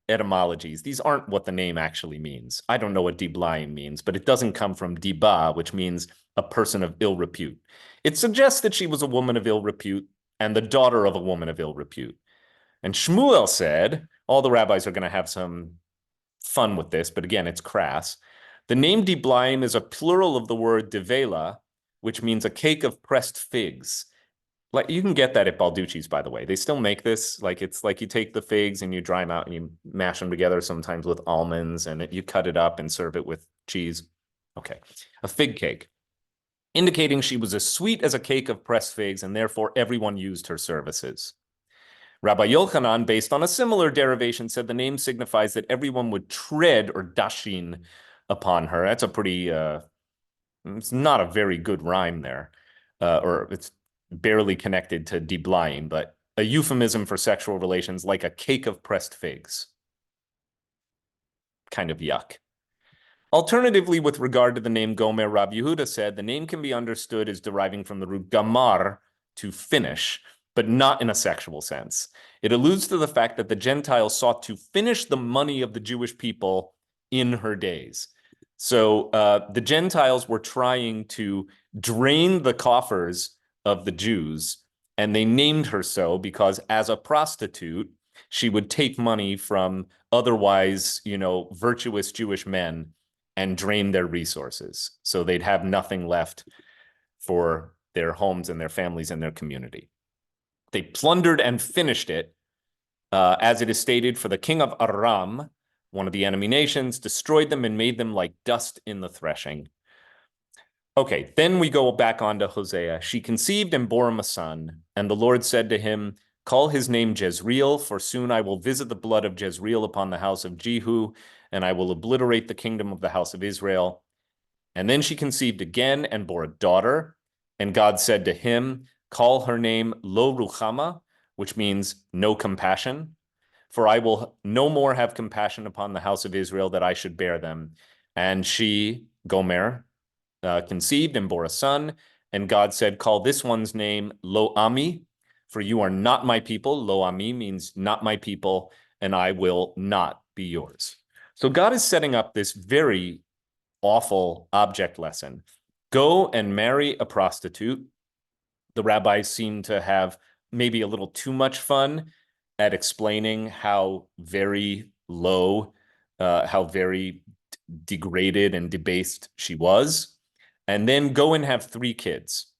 etymologies. These aren't what the name actually means. I don't know what Diblaim means, but it doesn't come from diba, which means a person of ill repute. It suggests that she was a woman of ill repute and the daughter of a woman of ill repute. And Shmuel said, all the rabbis are going to have some fun with this, but again, it's crass. The name Diblaim is a plural of the word devela, which means a cake of pressed figs. Like you can get that at Balducci's, by the way. They still make this. Like it's like you take the figs and you dry them out and you mash them together, sometimes with almonds, and you cut it up and serve it with cheese. Okay, a fig cake, indicating she was as sweet as a cake of pressed figs, and therefore everyone used her services. Rabbi Yochanan, based on a similar derivation, said the name signifies that everyone would tread or dashin upon her. That's a pretty, it's not a very good rhyme there, or it's barely connected to diblaim, but a euphemism for sexual relations like a cake of pressed figs. Kind of yuck. Alternatively, with regard to the name Gomer, Rabbi Yehuda said the name can be understood as deriving from the root gamar, to finish, but not in a sexual sense. It alludes to the fact that the Gentiles sought to finish the money of the Jewish people in her days. So the Gentiles were trying to drain the coffers of the Jews, and they named her so because as a prostitute, she would take money from otherwise, virtuous Jewish men and drain their resources. So they'd have nothing left for their homes and their families and their community. They plundered and finished it, as it is stated, for the king of Aram, one of the enemy nations, destroyed them and made them like dust in the threshing. Okay, then we go back on to Hosea. She conceived and bore him a son, and the Lord said to him, call his name Jezreel, for soon I will visit the blood of Jezreel upon the house of Jehu, and I will obliterate the kingdom of the house of Israel. And then she conceived again and bore a daughter, and God said to him, call her name Lo Ruchama, which means no compassion, for I will no more have compassion upon the house of Israel that I should bear them. And she, Gomer, conceived and bore a son, and God said, call this one's name Lo Ami, for you are not my people. Lo Ami means not my people, and I will not be yours. So God is setting up this very awful object lesson. Go and marry a prostitute. The rabbis seem to have maybe a little too much fun at explaining how very low, how very degraded and debased she was. And then go and have 3 kids.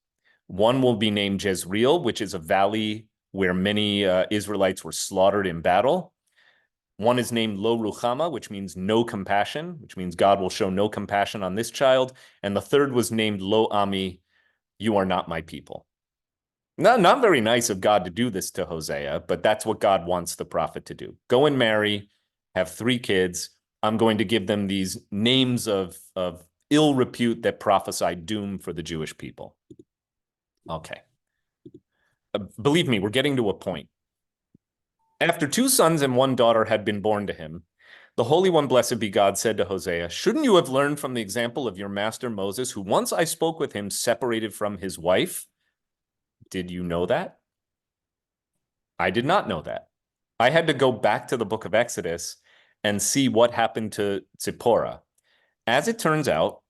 One will be named Jezreel, which is a valley where many Israelites were slaughtered in battle. One is named Lo Ruchama, which means no compassion, which means God will show no compassion on this child. And the third was named Lo Ami, you are not my people. Not very nice of God to do this to Hosea, but that's what God wants the prophet to do. Go and marry, have 3 kids. I'm going to give them these names of ill repute that prophesy doom for the Jewish people. Okay. Believe me, we're getting to a point. After 2 sons and 1 daughter had been born to him, the Holy One, blessed be God, said to Hosea, shouldn't you have learned from the example of your master Moses, who once I spoke with him, separated from his wife? Did you know that? I did not know that. I had to go back to the book of Exodus and see what happened to Zipporah. As it turns out,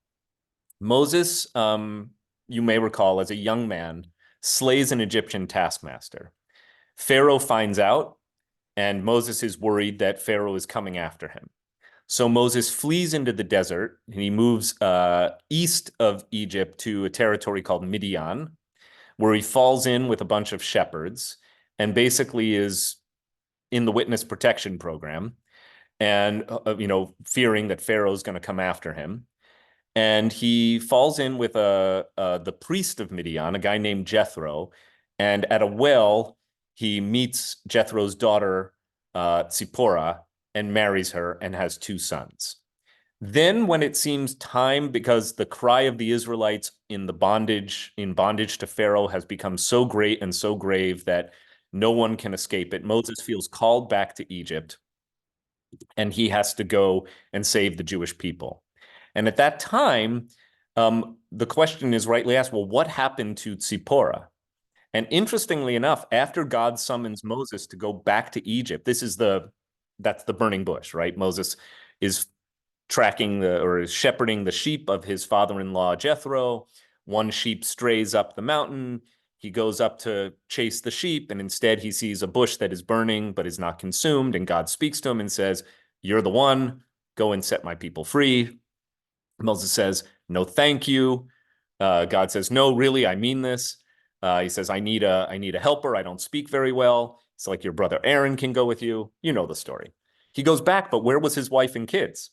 Moses, you may recall, as a young man, slays an Egyptian taskmaster. Pharaoh finds out, and Moses is worried that Pharaoh is coming after him. So Moses flees into the desert, and he moves east of Egypt to a territory called Midian, where he falls in with a bunch of shepherds and basically is in the witness protection program and, fearing that Pharaoh's going to come after him. And he falls in with the priest of Midian, a guy named Jethro. And at a well, he meets Jethro's daughter, Zipporah, and marries her and has 2 sons. Then when it seems time, because the cry of the Israelites in bondage to Pharaoh has become so great and so grave that no one can escape it, Moses feels called back to Egypt, and he has to go and save the Jewish people. And at that time, the question is rightly asked, well, what happened to Zipporah? And interestingly enough, after God summons Moses to go back to Egypt, that's the burning bush, right? Moses is shepherding the sheep of his father-in-law Jethro. One sheep strays up the mountain. He goes up to chase the sheep, and instead he sees a bush that is burning but is not consumed, and God speaks to him and says, you're the one, go and set my people free. Moses says, no, thank you. God says, no, really, I mean this. He says, I need a helper. I don't speak very well. It's like, your brother Aaron can go with you. You know the story. He goes back, but where was his wife and kids?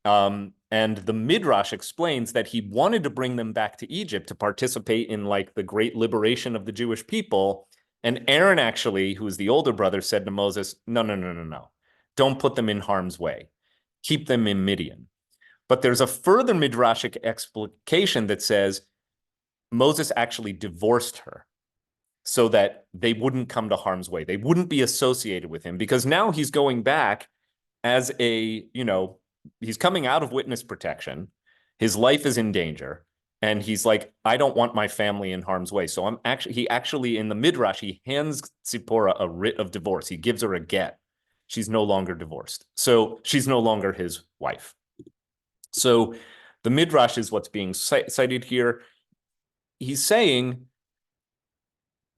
And the Midrash explains that he wanted to bring them back to Egypt to participate in like the great liberation of the Jewish people. And Aaron actually, who is the older brother, said to Moses, no. Don't put them in harm's way. Keep them in Midian. But there's a further midrashic explication that says Moses actually divorced her so that they wouldn't come to harm's way. They wouldn't be associated with him, because now he's going back as a, he's coming out of witness protection. His life is in danger. And he's like, I don't want my family in harm's way. So he actually in the Midrash, he hands Zipporah a writ of divorce. He gives her a get. She's no longer divorced. So she's no longer his wife. So the Midrash is what's being cited here. He's saying,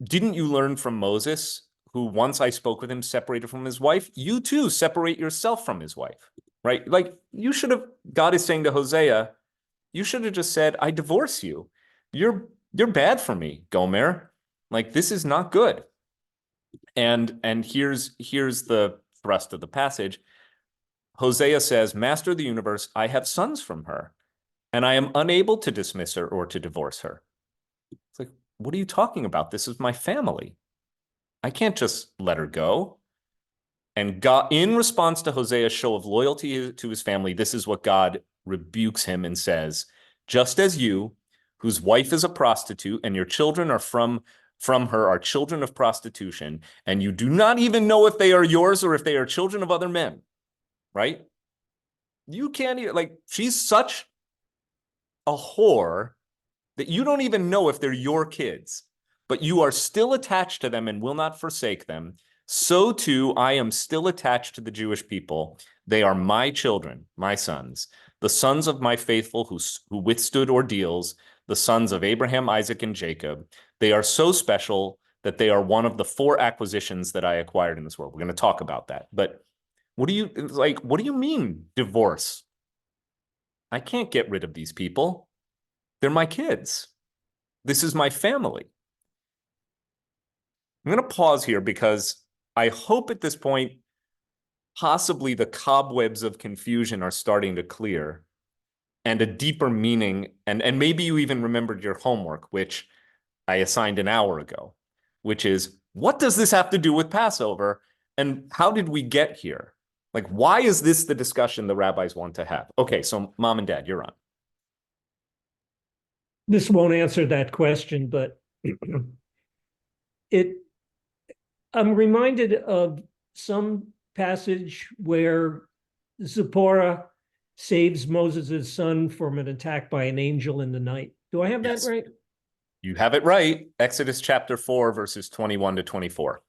didn't you learn from Moses, who once I spoke with him, separated from his wife? You too separate yourself from his wife, right? Like you should have, God is saying to Hosea, you should have just said, I divorce you. You're bad for me, Gomer. Like, this is not good. And here's the thrust of the passage. Hosea says, Master of the universe, I have sons from her, and I am unable to dismiss her or to divorce her. It's like, what are you talking about? This is my family. I can't just let her go. And God, in response to Hosea's show of loyalty to his family, this is what God rebukes him and says, just as you, whose wife is a prostitute, and your children are from her are children of prostitution, and you do not even know if they are yours or if they are children of other men, right? You can't even, like, she's such a whore that you don't even know if they're your kids, but you are still attached to them and will not forsake them. So too, I am still attached to the Jewish people. They are my children, my sons, the sons of my faithful who withstood ordeals, the sons of Abraham, Isaac, and Jacob. They are so special that they are one of the 4 acquisitions that I acquired in this world. We're going to talk about that. But what do you mean divorce? I can't get rid of these people. They're my kids. This is my family. I'm going to pause here because I hope at this point, possibly the cobwebs of confusion are starting to clear and a deeper meaning. And maybe you even remembered your homework, which I assigned an hour ago, which is, what does this have to do with Passover? And how did we get here? Like, why is this the discussion the rabbis want to have? Okay, so Mom and Dad, you're on. This won't answer that question, but I'm reminded of some passage where Zipporah saves Moses' son from an attack by an angel in the night. Do I have that right? You have it right. Exodus chapter 4, verses 21 to 24.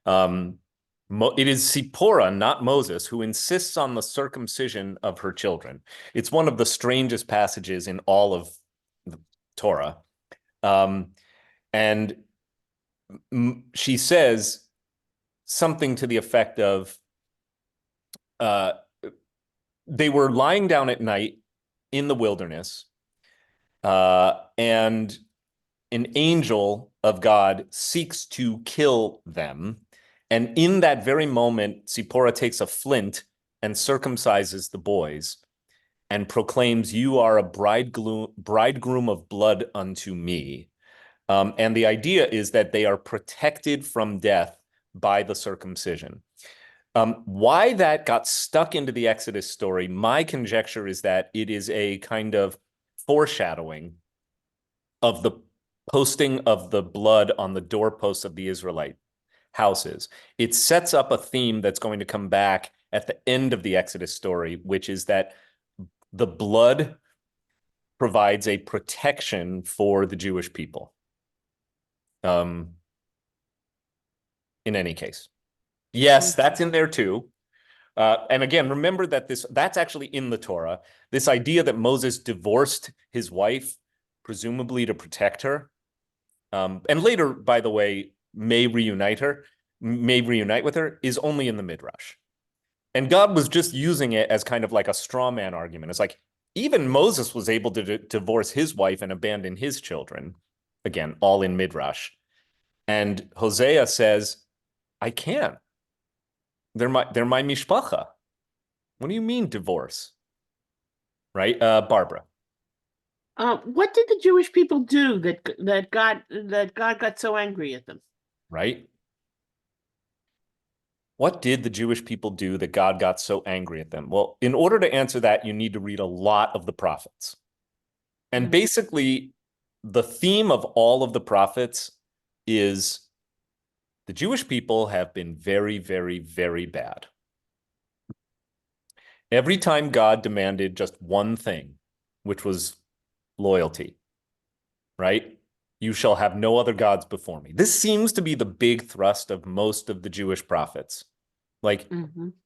It is Zipporah, not Moses, who insists on the circumcision of her children. It's one of the strangest passages in all of the Torah. And she says something to the effect of, they were lying down at night in the wilderness, and an angel of God seeks to kill them. And in that very moment, Zipporah takes a flint and circumcises the boys and proclaims, you are a bridegroom of blood unto me. And the idea is that they are protected from death by the circumcision. Why that got stuck into the Exodus story, my conjecture is that it is a kind of foreshadowing of the posting of the blood on the doorposts of the Israelite houses. It sets up a theme that's going to come back at the end of the Exodus story, which is that the blood provides a protection for the Jewish people. In any case. Yes, that's in there too. And again, remember that that's actually in the Torah. This idea that Moses divorced his wife, presumably to protect her, and later, by the way, may reunite with her, is only in the Midrash. And God was just using it as kind of like a straw man argument. It's like, even Moses was able to divorce his wife and abandon his children. again, all in midrash. And Hosea says, I can't. They're my mishpacha. What do you mean divorce? Right, Barbara? What did the Jewish people do that God got so angry at them? Right? What did the Jewish people do that God got so angry at them? Well, in order to answer that, you need to read a lot of the prophets. And basically, the theme of all of the prophets is the Jewish people have been very, very, very bad. Every time God demanded just one thing, which was loyalty, right? You shall have no other gods before me. This seems to be the big thrust of most of the Jewish prophets. Like,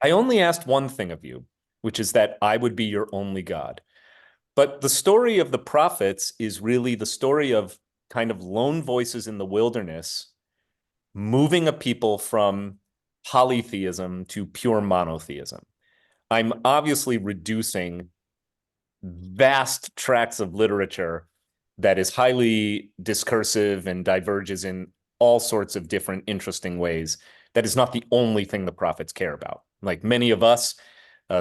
I only asked one thing of you, which is that I would be your only God. But the story of the prophets is really the story of kind of lone voices in the wilderness, moving a people from polytheism to pure monotheism. I'm obviously reducing vast tracts of literature that is highly discursive and diverges in all sorts of different interesting ways. That is not the only thing the prophets care about. Like many of us,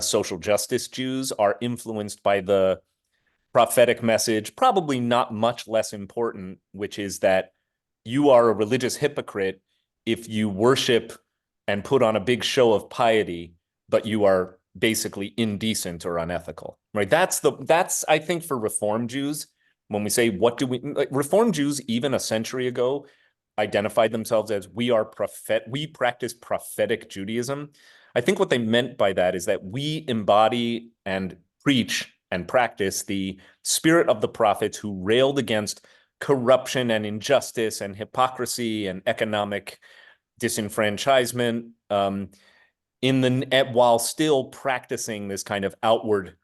social justice Jews are influenced by the prophetic message, probably not much less important, which is that you are a religious hypocrite if you worship and put on a big show of piety, but you are basically indecent or unethical, right? That's I think for Reform Jews, when we say, what do we, like, Reform Jews, even a century ago, identified themselves as we practice prophetic Judaism. I think what they meant by that is that we embody and preach and practice the spirit of the prophets who railed against corruption and injustice and hypocrisy and economic disenfranchisement, while still practicing this kind of outward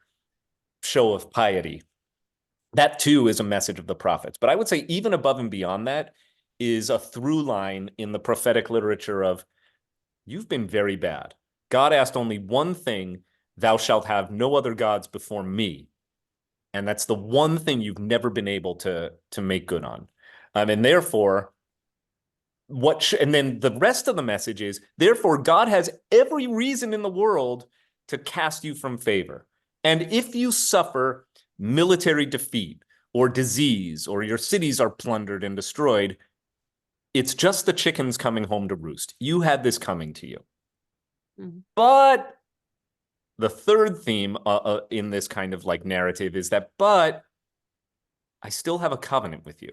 show of piety. That too is a message of the prophets. But I would say even above and beyond that is a through line in the prophetic literature of, you've been very bad. God asked only one thing, thou shalt have no other gods before me. And that's the one thing you've never been able to make good on. And therefore, and then the rest of the message is, therefore, God has every reason in the world to cast you from favor. And if you suffer military defeat or disease, or your cities are plundered and destroyed, it's just the chickens coming home to roost. You had this coming to you. But the third theme in this kind of like narrative is that, but I still have a covenant with you.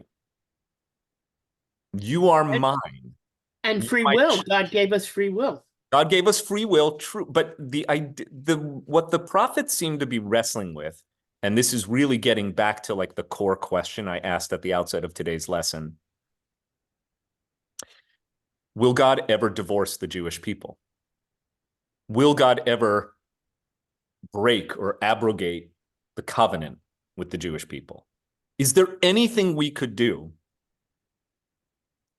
You are mine. And free will. God gave us free will. God gave us free will, true. But what the prophets seem to be wrestling with, and this is really getting back to like the core question I asked at the outset of today's lesson. Will God ever divorce the Jewish people? Will God ever break or abrogate the covenant with the Jewish people? Is there anything we could do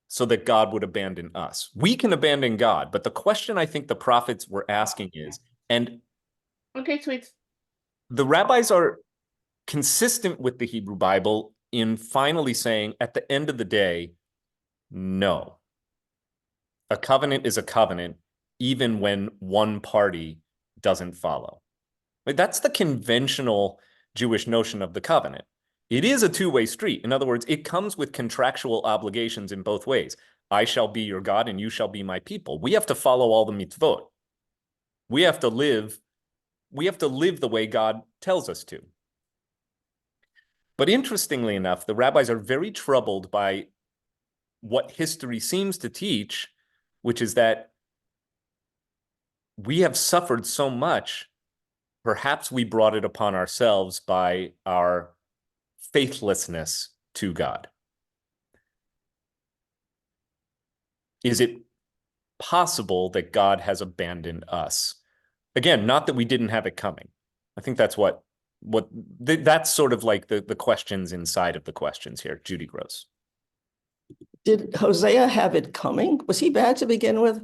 so that God would abandon us? We can abandon God, but the question I think the prophets were asking is, and okay, sweet. The rabbis are consistent with the Hebrew Bible in finally saying, at the end of the day, no. A covenant is a covenant, even when one party doesn't follow. That's the conventional Jewish notion of the covenant. It is a two-way street. In other words, it comes with contractual obligations in both ways. I shall be your God and you shall be my people. We have to follow all the mitzvot. We have to live the way God tells us to. But interestingly enough, the rabbis are very troubled by what history seems to teach, which is that we have suffered so much, perhaps we brought it upon ourselves by our faithlessness to God. Is it possible that God has abandoned us? Again, not that we didn't have it coming. I think that's that's sort of like the questions inside of the questions here. Judy Gross. Did Hosea have it coming? Was he bad to begin with?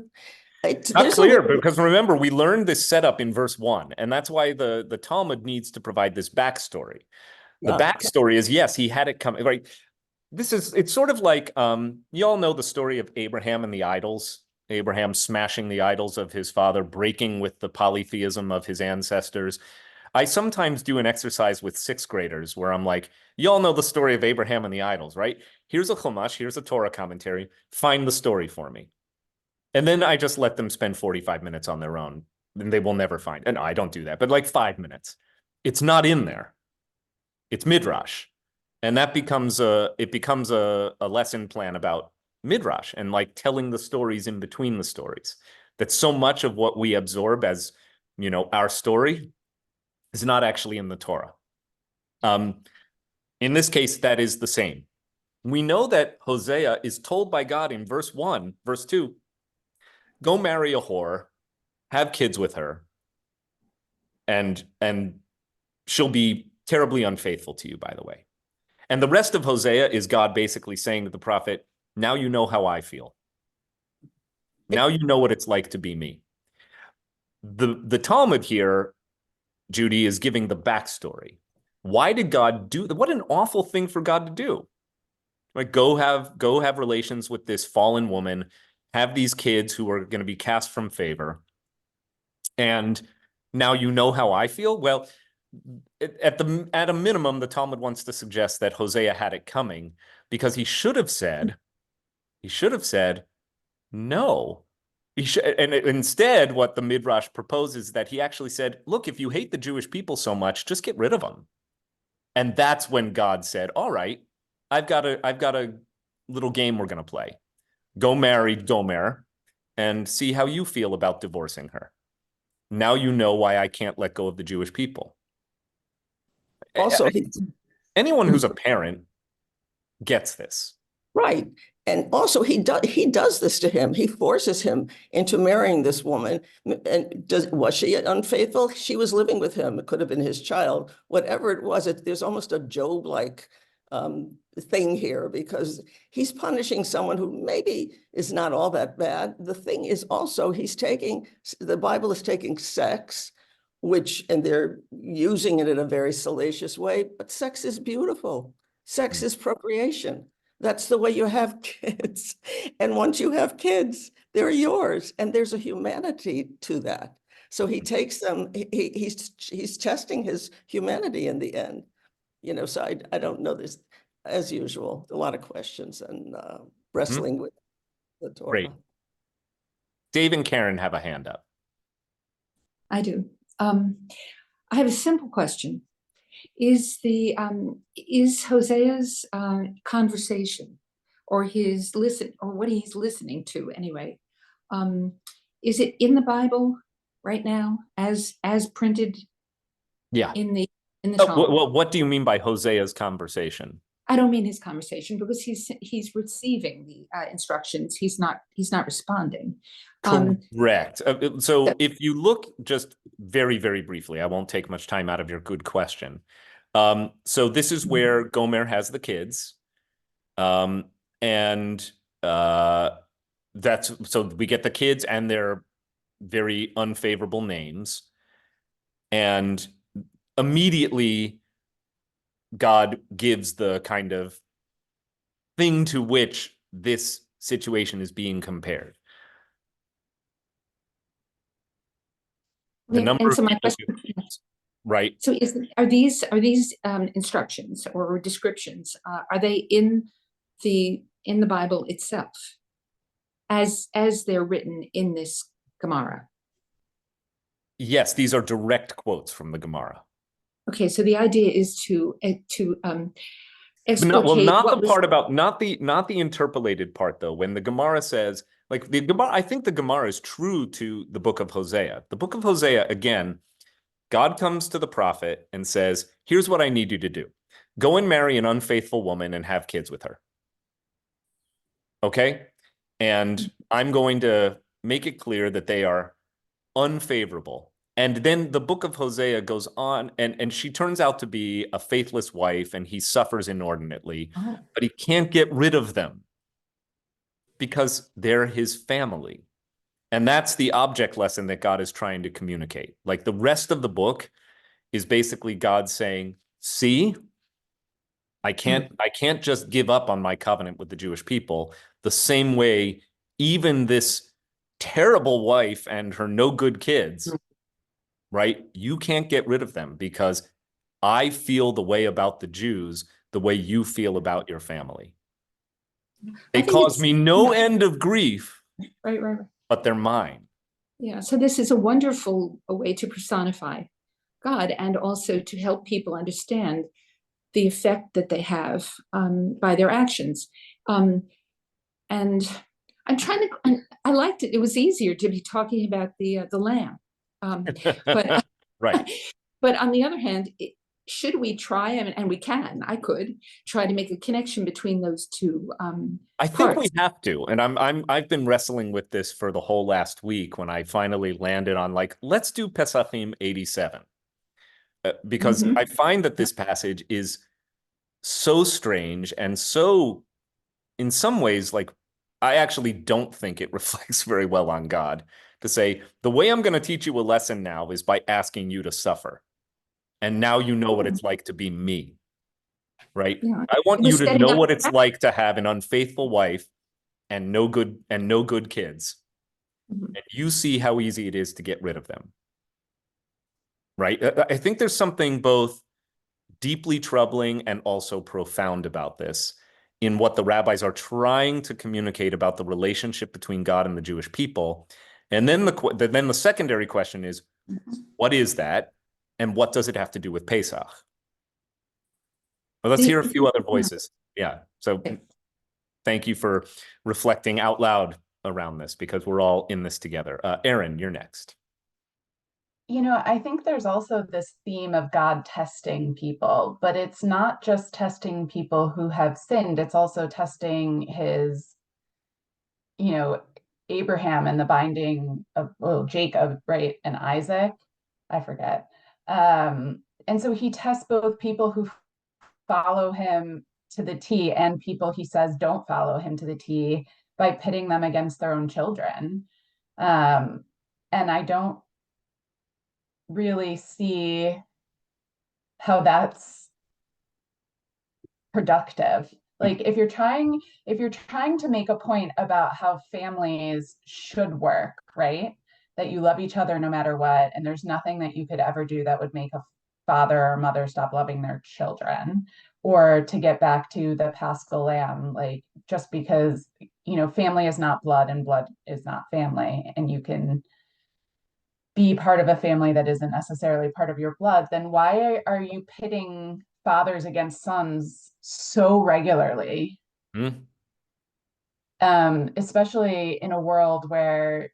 Not clear, because remember, we learned this setup in verse 1, and that's why the Talmud needs to provide this backstory. The backstory is, yes, he had it coming, right? it's sort of like, you all know the story of Abraham and the idols. Abraham smashing the idols of his father, breaking with the polytheism of his ancestors. I sometimes do an exercise with sixth graders where I'm like, you all know the story of Abraham and the idols, right? Here's a Chumash, here's a Torah commentary. Find the story for me. And then I just let them spend 45 minutes on their own, and they will never find it. And I don't do that, but like 5 minutes. It's not in there. It's midrash. And that becomes a lesson plan about midrash and like telling the stories in between the stories. That so much of what we absorb as, our story is not actually in the Torah. In this case, that is the same. We know that Hosea is told by God in verse 1, verse 2, go marry a whore, have kids with her, and she'll be terribly unfaithful to you, by the way. And the rest of Hosea is God basically saying to the prophet, now you know how I feel. Now you know what it's like to be me. The Talmud here, Judy, is giving the backstory. Why did God do that? What an awful thing for God to do. Like, go have relations with this fallen woman, have these kids who are going to be cast from favor. And now you know how I feel? Well, at a minimum, the Talmud wants to suggest that Hosea had it coming, because he should have said no. And instead, what the Midrash proposes is that he actually said, look, if you hate the Jewish people so much, just get rid of them. And that's when God said, all right, I've got a little game we're going to play. Go marry Gomer and see how you feel about divorcing her. Now you know why I can't let go of the Jewish people. Also, Anyone who's a parent gets this. right. And also he does this to him. He forces him into marrying this woman. And was she unfaithful? She was living with him. It could have been his child. Whatever it was, there's almost a Job-like thing here, because he's punishing someone who maybe is not all that bad. The thing is also, the Bible is taking sex, and they're using it in a very salacious way, but sex is beautiful. Sex is procreation. That's the way you have kids. And once you have kids, they're yours. And there's a humanity to that. So he takes them, he's testing his humanity in the end. So I don't know, this, as usual, a lot of questions and wrestling with the Torah. Great. Dave and Karen have a hand up. I do. I have a simple question. Is Hosea's conversation, or what he's listening to anyway, is it in the Bible right now as printed? Yeah. In the Talmud? What do you mean by Hosea's conversation? I don't mean his conversation, because he's receiving the instructions. He's not responding. Correct. So if you look just very, very briefly, I won't take much time out of your good question. So this is where Gomer has the kids. So we get the kids and their very unfavorable names. And immediately God gives the kind of thing to which this situation is being compared. The number of right. So are these instructions or descriptions, are they in the Bible itself as they're written in this Gemara? Yes, these are direct quotes from the Gemara. Okay, so the idea is to explicate. Not the interpolated part, though. When the Gemara says, like, the Gemara, I think the Gemara is true to the book of Hosea. The book of Hosea, again, God comes to the prophet and says, here's what I need you to do. Go and marry an unfaithful woman and have kids with her. Okay? And I'm going to make it clear that they are unfavorable. And then the book of Hosea goes on, and she turns out to be a faithless wife, and he suffers inordinately, but he can't get rid of them because they're his family. And that's the object lesson that God is trying to communicate. Like, the rest of the book is basically God saying, see, I can't just give up on my covenant with the Jewish people the same way even this terrible wife and her no good kids, right? You can't get rid of them because I feel the way about the Jews the way you feel about your family. They cause me no end of grief, Right. but they're mine. Yeah, so this is a wonderful way to personify God and also to help people understand the effect that they have by their actions. And I'm trying to, I liked it. It was easier to be talking about the lamb. But Right. But on the other hand, should we try, and we can, I could try to make a connection between those two I think we parts. have to, and I've been wrestling with this for the whole last week when I finally landed on like, let's do Pesachim 87. Because I find that this passage is so strange and so, in some ways, like, I actually don't think it reflects very well on God to say, the way I'm going to teach you a lesson now is by asking you to suffer. And now you know what it's like to be me, right? Yeah. I want It was you to setting know up what it's like to have an unfaithful wife and no good kids. And you see how easy it is to get rid of them. Right? I think there's something both deeply troubling and also profound about this in what the rabbis are trying to communicate about the relationship between God and the Jewish people. And then the secondary question is, what is that? And what does it have to do with Pesach? Well, let's hear a few other voices. Yeah. So thank you for reflecting out loud around this because we're all in this together. Aaron, you're next. You know, I think there's also this theme of God testing people, but it's not just testing people who have sinned. It's also testing his, Abraham and the binding of, Jacob, right? And Isaac, I forget. And so he tests both people who follow him to the T and people he says don't follow him to the T by pitting them against their own children. And I don't really see how that's productive. Like if you're trying to make a point about how families should work, right? That you love each other no matter what, and there's nothing that you could ever do that would make a father or mother stop loving their children, or to get back to the Paschal lamb, like just because, family is not blood and blood is not family, and you can be part of a family that isn't necessarily part of your blood, then why are you pitting fathers against sons so regularly? Especially in a world where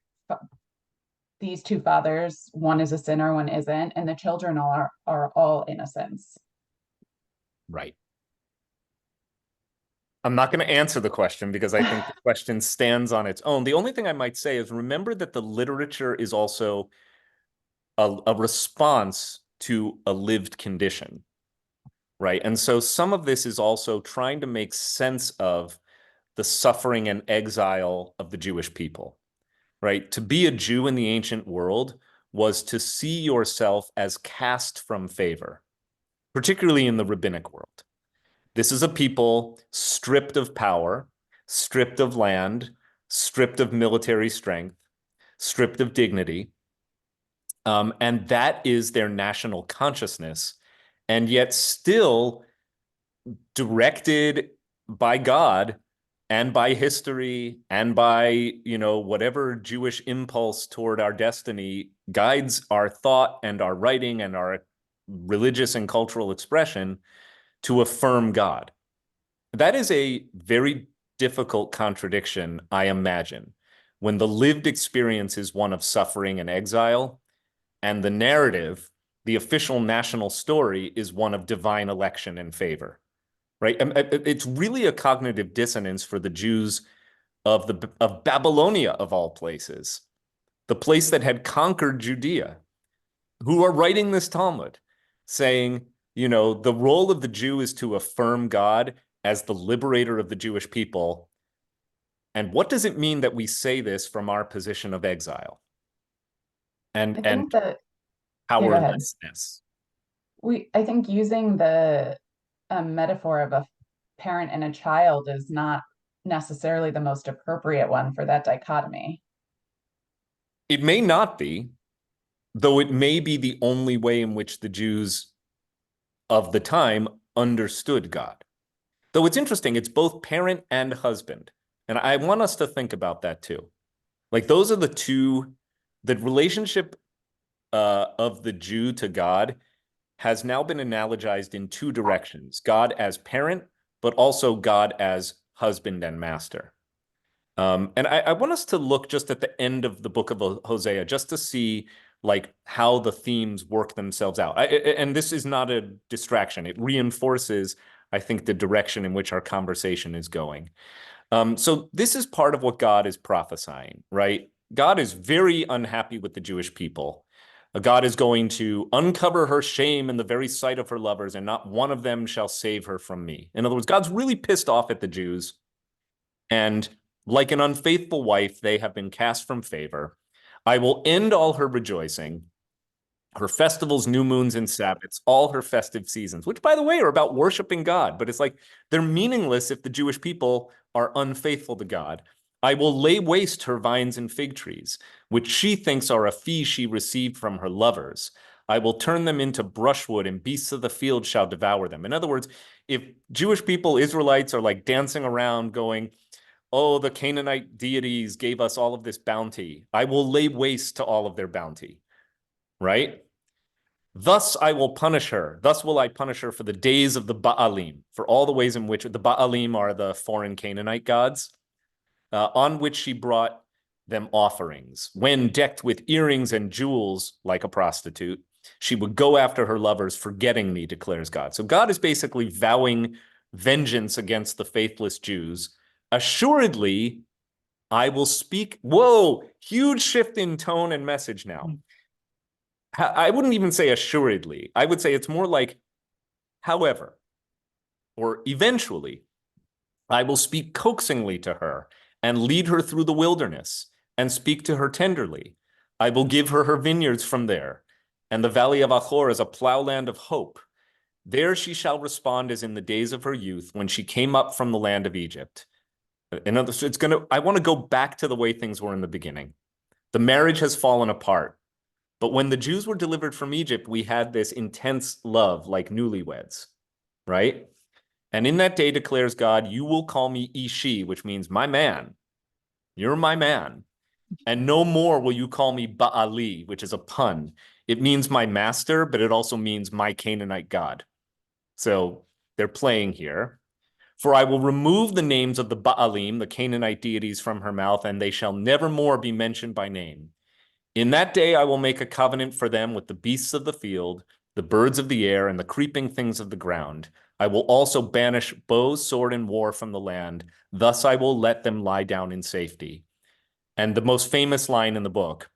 these two fathers, one is a sinner, one isn't, and the children are all innocents. Right. I'm not going to answer the question because I think the question stands on its own. The only thing I might say is remember that the literature is also a response to a lived condition, right? And so some of this is also trying to make sense of the suffering and exile of the Jewish people, right? To be a Jew in the ancient world was to see yourself as cast from favor, particularly in the rabbinic world. This is a people stripped of power, stripped of land, stripped of military strength, stripped of dignity. And that is their national consciousness, and yet still directed by God and by history and by, whatever Jewish impulse toward our destiny guides our thought and our writing and our religious and cultural expression to affirm God. That is a very difficult contradiction, I imagine, when the lived experience is one of suffering and exile, and the narrative, the official national story, is one of divine election and favor, right? It's really a cognitive dissonance for the Jews of Babylonia, of all places, the place that had conquered Judea, who are writing this Talmud, saying, the role of the Jew is to affirm God as the liberator of the Jewish people. And what does it mean that we say this from our position of exile? And powerlessness. I think using the a metaphor of a parent and a child is not necessarily the most appropriate one for that dichotomy. It may not be, though it may be the only way in which the Jews of the time understood God. Though it's interesting, it's both parent and husband. And I want us to think about that too. Like those are the two, the relationship of the Jew to God has now been analogized in two directions: God as parent, but also God as husband and master. And I want us to look just at the end of the book of Hosea, just to see like how the themes work themselves out. And this is not a distraction. It reinforces, I think, the direction in which our conversation is going. So this is part of what God is prophesying, right? God is very unhappy with the Jewish people. God is going to uncover her shame in the very sight of her lovers, and not one of them shall save her from me. In other words, God's really pissed off at the Jews. And like an unfaithful wife, they have been cast from favor. I will end all her rejoicing, her festivals, new moons, and Sabbaths, all her festive seasons, which, by the way, are about worshiping God. But it's like they're meaningless if the Jewish people are unfaithful to God. I will lay waste her vines and fig trees, which she thinks are a fee she received from her lovers. I will turn them into brushwood, and beasts of the field shall devour them. In other words, if Jewish people, Israelites, are like dancing around going, oh, the Canaanite deities gave us all of this bounty, I will lay waste to all of their bounty, right? Thus I will punish her. Thus will I punish her for the days of the Baalim, for all the ways in which the Baalim are the foreign Canaanite gods, on which she brought them offerings. When decked with earrings and jewels like a prostitute, she would go after her lovers, forgetting me, declares God. So God is basically vowing vengeance against the faithless Jews. Assuredly, I will speak. Whoa, huge shift in tone and message now. I wouldn't even say assuredly. I would say it's more like, however, or eventually, I will speak coaxingly to her and lead her through the wilderness and speak to her tenderly. I will give her her vineyards from there, and the valley of Achor is a plowland of hope. There she shall respond as in the days of her youth, when she came up from the land of Egypt. In other words, I want to go back to the way things were in the beginning. The marriage has fallen apart. But when the Jews were delivered from Egypt, we had this intense love like newlyweds, right? And in that day, declares God, you will call me Ishi, which means my man. You're my man. And no more will you call me Baali, which is a pun. It means my master, but it also means my Canaanite God. So they're playing here. For I will remove the names of the Baalim, the Canaanite deities, from her mouth, and they shall never more be mentioned by name. In that day I will make a covenant for them with the beasts of the field, the birds of the air, and the creeping things of the ground. I will also banish bow, sword, and war from the land. Thus I will let them lie down in safety. And the most famous line in the book,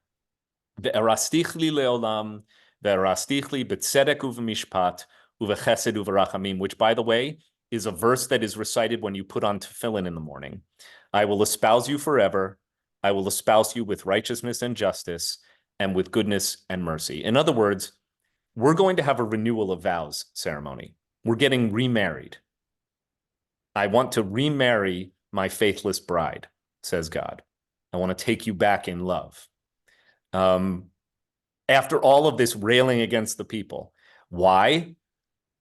Ve'erastichli leolam, ve'erastichli b'tzedek u'v'mishpat, u'v'chesed u'v'rachamim, which, by the way, is a verse that is recited when you put on tefillin in the morning. I will espouse you forever. I will espouse you with righteousness and justice, and with goodness and mercy. In other words, we're going to have a renewal of vows ceremony. We're getting remarried. I want to remarry my faithless bride, says God. I want to take you back in love. After all of this railing against the people. Why?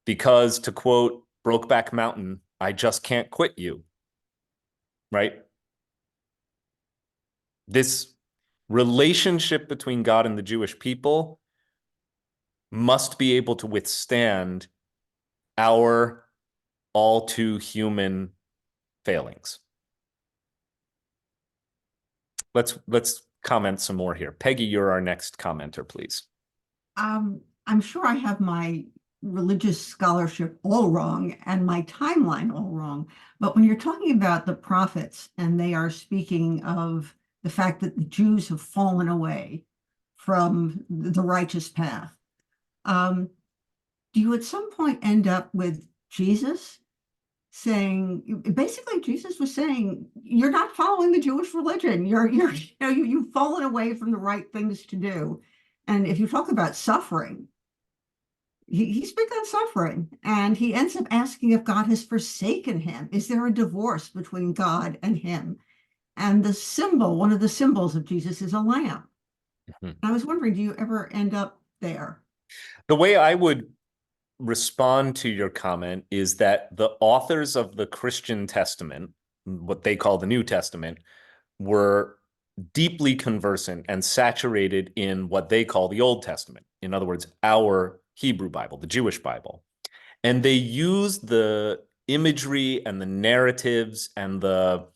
Because, to quote Brokeback Mountain, I just can't quit you, right? This relationship between God and the Jewish people must be able to withstand our all too human failings. Let's comment some more here. Peggy, you're our next commenter, please. I'm sure I have my religious scholarship all wrong and my timeline all wrong. But when you're talking about the prophets and they are speaking of the fact that the Jews have fallen away from the righteous path, do you at some point end up with Jesus saying, basically Jesus was saying, you're not following the Jewish religion. You've fallen away from the right things to do. And if you talk about suffering, he's big on suffering, and he ends up asking if God has forsaken him. Is there a divorce between God and him? And the symbol, one of the symbols of Jesus, is a lamb. Mhm. I was wondering, do you ever end up there? The way I would respond to your comment is that the authors of the Christian Testament, what they call the New Testament, were deeply conversant and saturated in what they call the Old Testament. In other words, our Hebrew Bible, the Jewish Bible. And they used the imagery and the narratives and the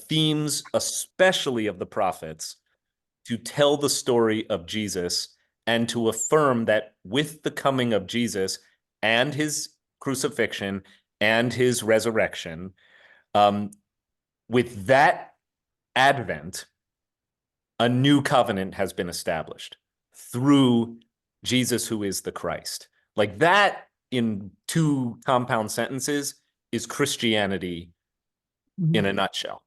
themes, especially of the prophets, to tell the story of Jesus and to affirm that with the coming of Jesus and his crucifixion and his resurrection, with that advent, a new covenant has been established through Jesus, who is the Christ. Like that, in two compound sentences, is Christianity in a nutshell.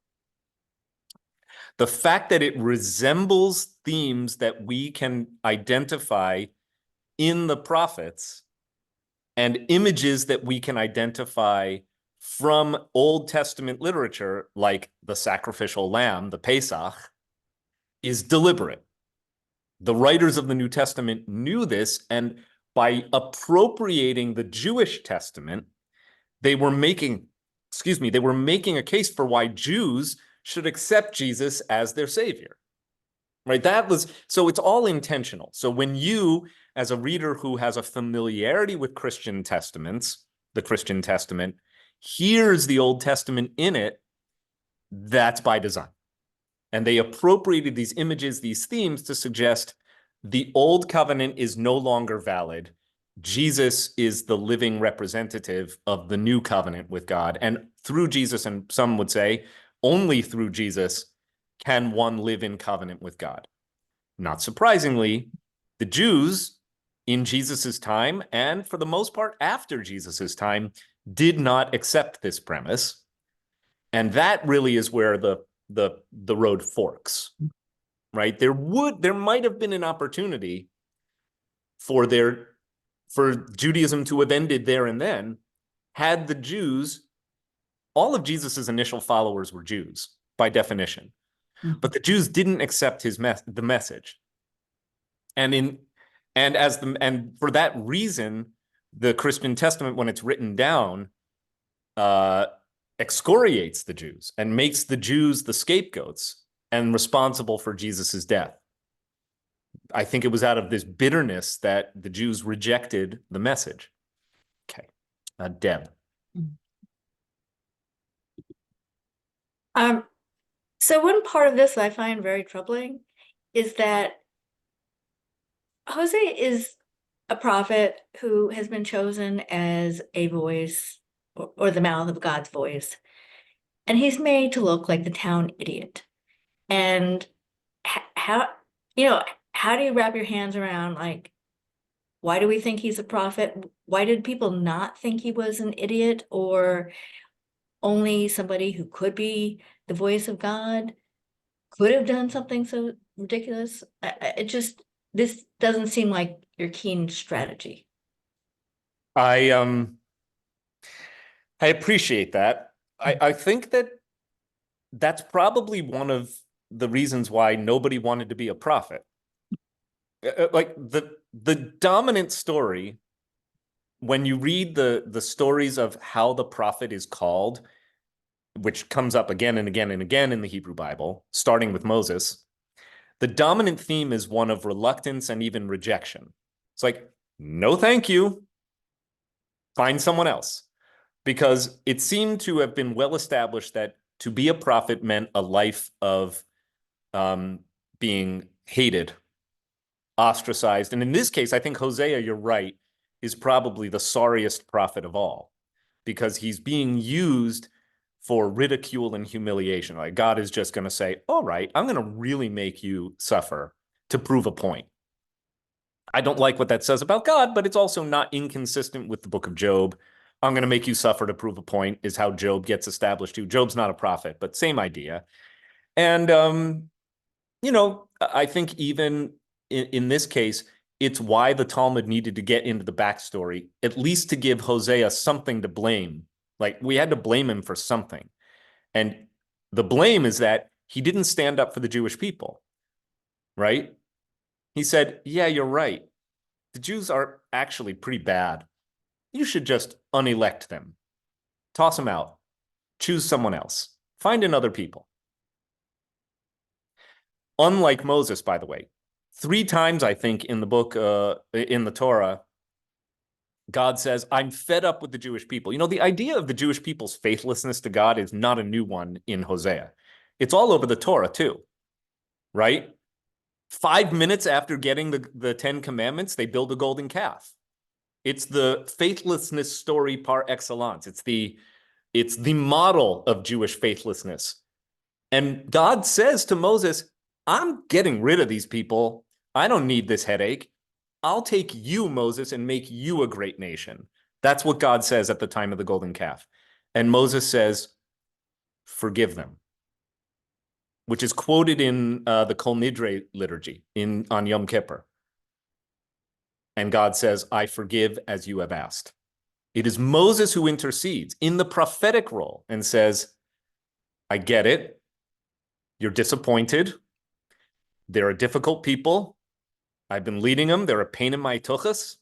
The fact that it resembles themes that we can identify in the prophets and images that we can identify from Old Testament literature, like the sacrificial lamb, the Pesach, is deliberate. The writers of the New Testament knew this, and by appropriating the Jewish Testament, they were making a case for why Jews should accept Jesus as their savior. Right? So it's all intentional. So when you, as a reader who has a familiarity with Christian testaments, the Christian Testament, hears the Old Testament in it, that's by design. And they appropriated these images, these themes, to suggest the old covenant is no longer valid. Jesus is the living representative of the new covenant with God. And through Jesus, and some would say only through Jesus, can one live in covenant with God. Not surprisingly, the Jews in Jesus's time, and for the most part after Jesus's time, did not accept this premise. And that really is where the road forks, right? There might have been an opportunity for Judaism to have ended there and then, had the Jews, all of Jesus's initial followers were Jews by definition, but the Jews didn't accept the message, and for that reason, the Christian Testament, when it's written down, excoriates the Jews and makes the Jews the scapegoats and responsible for Jesus's death. I think it was out of this bitterness that the Jews rejected the message. Okay, Deb. So one part of this I find very troubling is that Hosea is a prophet who has been chosen as a voice or the mouth of God's voice. And he's made to look like the town idiot. And how do you wrap your hands around, like, why do we think he's a prophet? Why did people not think he was an idiot or only somebody who could be the voice of God could have done something so ridiculous? This doesn't seem like your keen strategy. I appreciate that. I think that's probably one of the reasons why nobody wanted to be a prophet. Like the dominant story, when you read the stories of how the prophet is called, which comes up again and again and again in the Hebrew Bible, starting with Moses, the dominant theme is one of reluctance and even rejection. It's like, no, thank you. Find someone else. Because it seemed to have been well established that to be a prophet meant a life of being hated, ostracized. And in this case, I think Hosea, you're right, is probably the sorriest prophet of all, because he's being used for ridicule and humiliation. Like, God is just going to say, all right, I'm going to really make you suffer to prove a point. I don't like what that says about God, but it's also not inconsistent with the book of Job. I'm going to make you suffer to prove a point is how Job gets established too. Job's not a prophet, but same idea. And, I think even in this case, it's why the Talmud needed to get into the backstory, at least to give Hosea something to blame. Like, we had to blame him for something. And the blame is that he didn't stand up for the Jewish people, right? He said, yeah, you're right. The Jews are actually pretty bad. You should just unelect them. Toss them out. Choose someone else. Find another people. Unlike Moses, by the way, 3 times, I think, in the book, in the Torah, God says, I'm fed up with the Jewish people. You know, the idea of the Jewish people's faithlessness to God is not a new one in Hosea. It's all over the Torah too, right? 5 minutes after getting the 10 commandments, they build a golden calf. It's the faithlessness story par excellence. It's the model of Jewish faithlessness. And God says to Moses, I'm getting rid of these people. I don't need this headache. I'll take you, Moses, and make you a great nation. That's what God says at the time of the golden calf. And Moses says, forgive them, which is quoted in the Kol Nidre liturgy on Yom Kippur. And God says, I forgive as you have asked. It is Moses who intercedes in the prophetic role and says, I get it. You're disappointed. They're a difficult people. I've been leading them. They're a pain in my tuchus.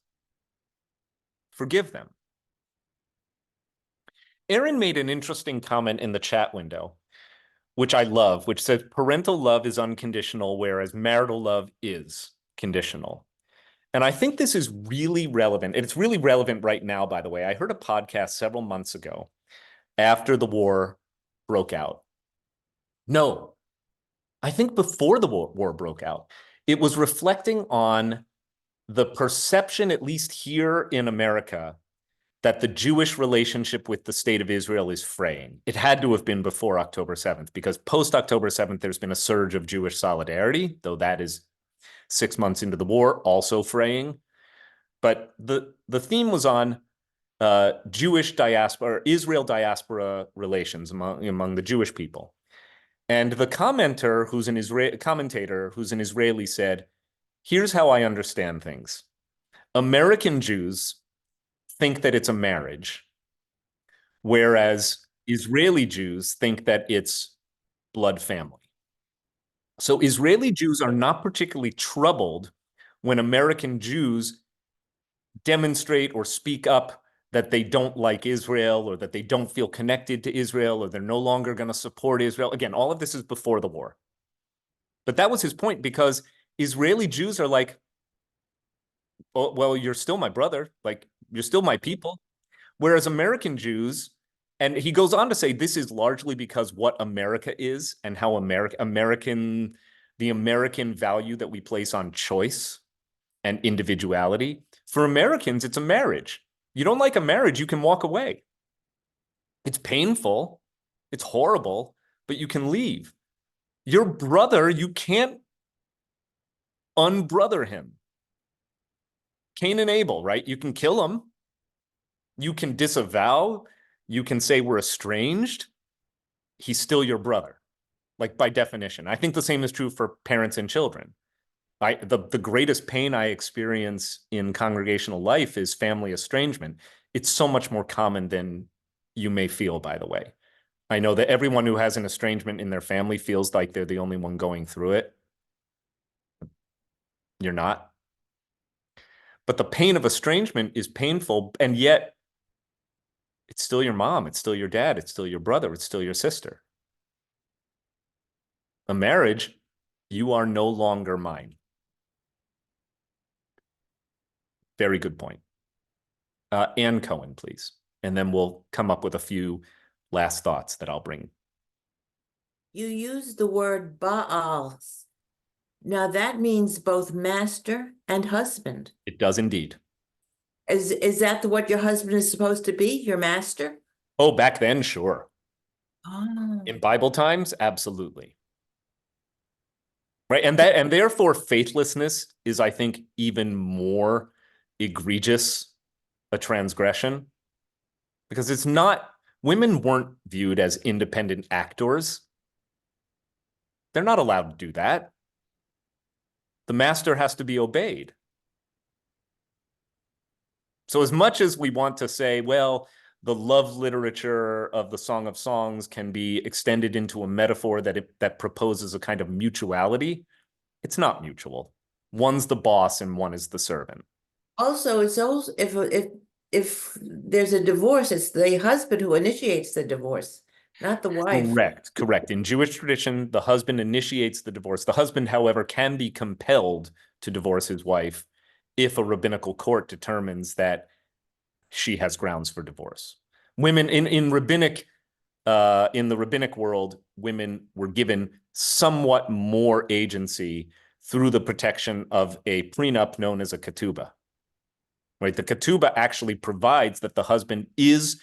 Forgive them. Aaron made an interesting comment in the chat window, which I love, which says parental love is unconditional, whereas marital love is conditional. And I think this is really relevant. It's really relevant right now, by the way. I heard a podcast several months ago after the war broke out. No, I think before the war broke out. It was reflecting on the perception, at least here in America, that the Jewish relationship with the state of Israel is fraying. It had to have been before October 7th, because post-October 7th, there's been a surge of Jewish solidarity, though that is 6 months into the war, also fraying. But the theme was on Jewish diaspora, Israel diaspora relations among the Jewish people. And the commentator, who's an Israeli, said, here's how I understand things. American Jews think that it's a marriage, whereas Israeli Jews think that it's blood family. So Israeli Jews are not particularly troubled when American Jews demonstrate or speak up that they don't like Israel, or that they don't feel connected to Israel, or they're no longer going to support Israel. Again, all of this is before the war. But that was his point, because Israeli Jews are like, oh, well, you're still my brother. Like, you're still my people. Whereas American Jews, and he goes on to say, this is largely because what America is and how the American value that we place on choice and individuality. For Americans, it's a marriage. You don't like a marriage, you can walk away. It's painful, it's horrible, but you can leave. Your brother, you can't unbrother him. Cain and Abel, right? You can kill him. You can disavow. You can say we're estranged. He's still your brother, like by definition. I think the same is true for parents and children. The greatest pain I experience in congregational life is family estrangement. It's so much more common than you may feel, by the way. I know that everyone who has an estrangement in their family feels like they're the only one going through it. You're not. But the pain of estrangement is painful, and yet it's still your mom, it's still your dad, it's still your brother, it's still your sister. A marriage, you are no longer mine. Very good point. Ann Cohen, please. And then we'll come up with a few last thoughts that I'll bring. You use the word Baal. Now that means both master and husband. It does indeed. Is that what your husband is supposed to be, your master? Oh, back then, sure. Oh. In Bible times, absolutely. Right, and therefore faithlessness is, I think, even more egregious a transgression, because it's not, women weren't viewed as independent actors. They're not allowed to do that. The master has to be obeyed. So as much as we want to say, well, the love literature of the Song of Songs can be extended into a metaphor that proposes a kind of mutuality, it's not mutual. One's the boss and one is the servant. Also, it's also if there's a divorce, it's the husband who initiates the divorce, not the wife. Correct. In Jewish tradition, the husband initiates the divorce. The husband, however, can be compelled to divorce his wife if a rabbinical court determines that she has grounds for divorce. Women in the rabbinic world, women were given somewhat more agency through the protection of a prenup known as a ketubah. Right? The ketubah actually provides that the husband is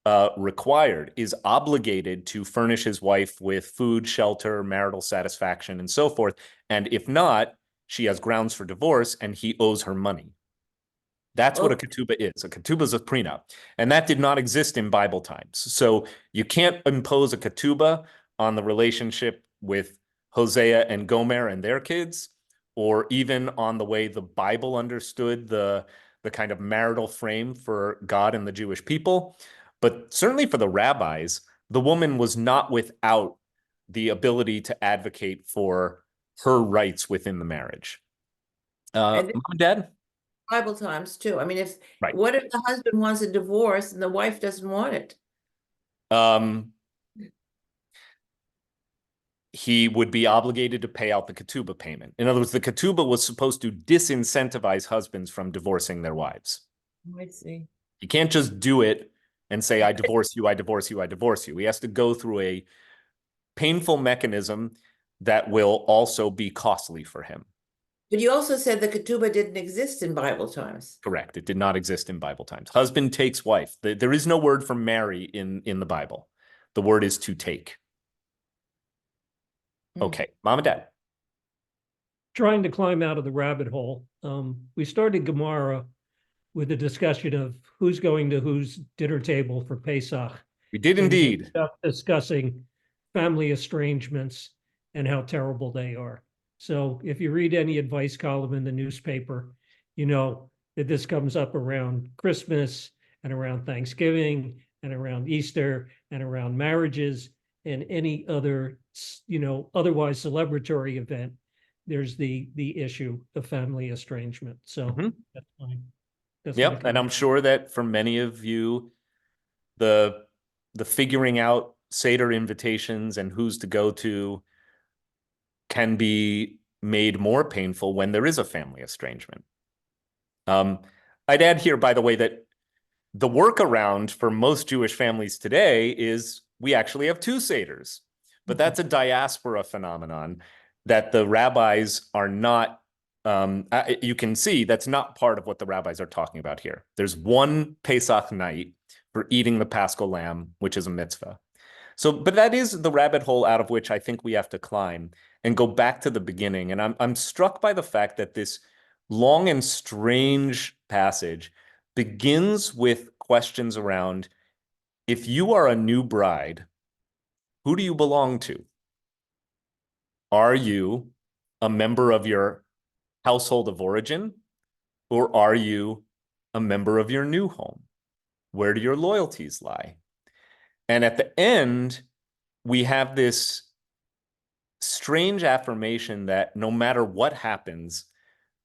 obligated to furnish his wife with food, shelter, marital satisfaction, and so forth. And if not, she has grounds for divorce and he owes her money. That's what a ketubah is. A ketubah is a prenup. And that did not exist in Bible times. So you can't impose a ketubah on the relationship with Hosea and Gomer and their kids, or even on the way the Bible understood the kind of marital frame for God and the Jewish people. But certainly for the rabbis, the woman was not without the ability to advocate for her rights within the marriage. Mom and Dad? Bible times too. I mean, Right. what if the husband wants a divorce and the wife doesn't want it? He would be obligated to pay out the ketubah payment. In other words, the ketubah was supposed to disincentivize husbands from divorcing their wives. I see. You can't just do it and say, I divorce you, I divorce you, I divorce you. He has to go through a painful mechanism that will also be costly for him. But you also said the ketubah didn't exist in Bible times. Correct. It did not exist in Bible times. Husband takes wife. There is no word for marry in the Bible. The word is to take. Okay, Mom and Dad. Trying to climb out of the rabbit hole. We started Gemara with a discussion of who's going to whose dinner table for Pesach. We did indeed. Discussing family estrangements and how terrible they are. So if you read any advice column in the newspaper, you know that this comes up around Christmas and around Thanksgiving and around Easter and around marriages and any other, otherwise celebratory event. There's the issue of family estrangement. So that's fine. Yep, and I'm sure that for many of you, the figuring out Seder invitations and who's to go to can be made more painful when there is a family estrangement. I'd add here, by the way, that the workaround for most Jewish families today is we actually have two Seders, but that's a diaspora phenomenon that the rabbis are not, you can see that's not part of what the rabbis are talking about here. There's one Pesach night for eating the Paschal lamb, which is a mitzvah. So, but that is the rabbit hole out of which I think we have to climb and go back to the beginning. And I'm struck by the fact that this long and strange passage begins with questions around, if you are a new bride, who do you belong to? Are you a member of your household of origin, or are you a member of your new home? Where do your loyalties lie? And at the end, we have this strange affirmation that no matter what happens,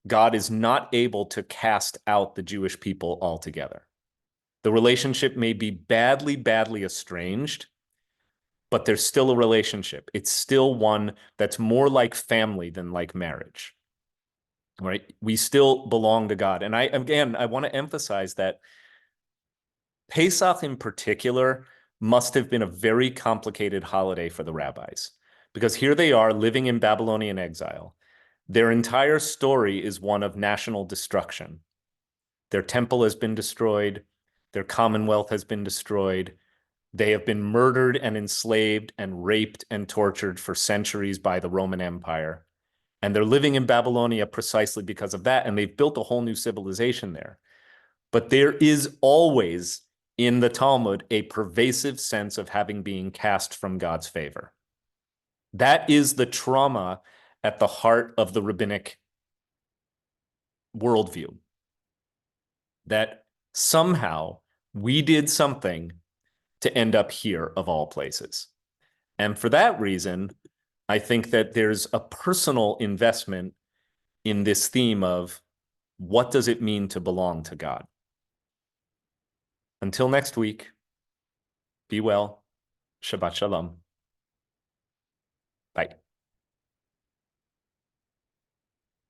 God is not able to cast out the Jewish people altogether. The relationship may be badly, badly estranged, but there's still a relationship. It's still one that's more like family than like marriage, right? We still belong to God. And I want to emphasize that Pesach in particular must have been a very complicated holiday for the rabbis, because here they are living in Babylonian exile. Their entire story is one of national destruction. Their temple has been destroyed. Their commonwealth has been destroyed. They have been murdered and enslaved and raped and tortured for centuries by the Roman Empire. And they're living in Babylonia precisely because of that. And they've built a whole new civilization there. But there is always in the Talmud a pervasive sense of having been cast from God's favor. That is the trauma at the heart of the rabbinic worldview. That Somehow we did something to end up here of all places. And for that reason, I think that there's a personal investment in this theme of what does it mean to belong to God? Until next week, be well. Shabbat Shalom.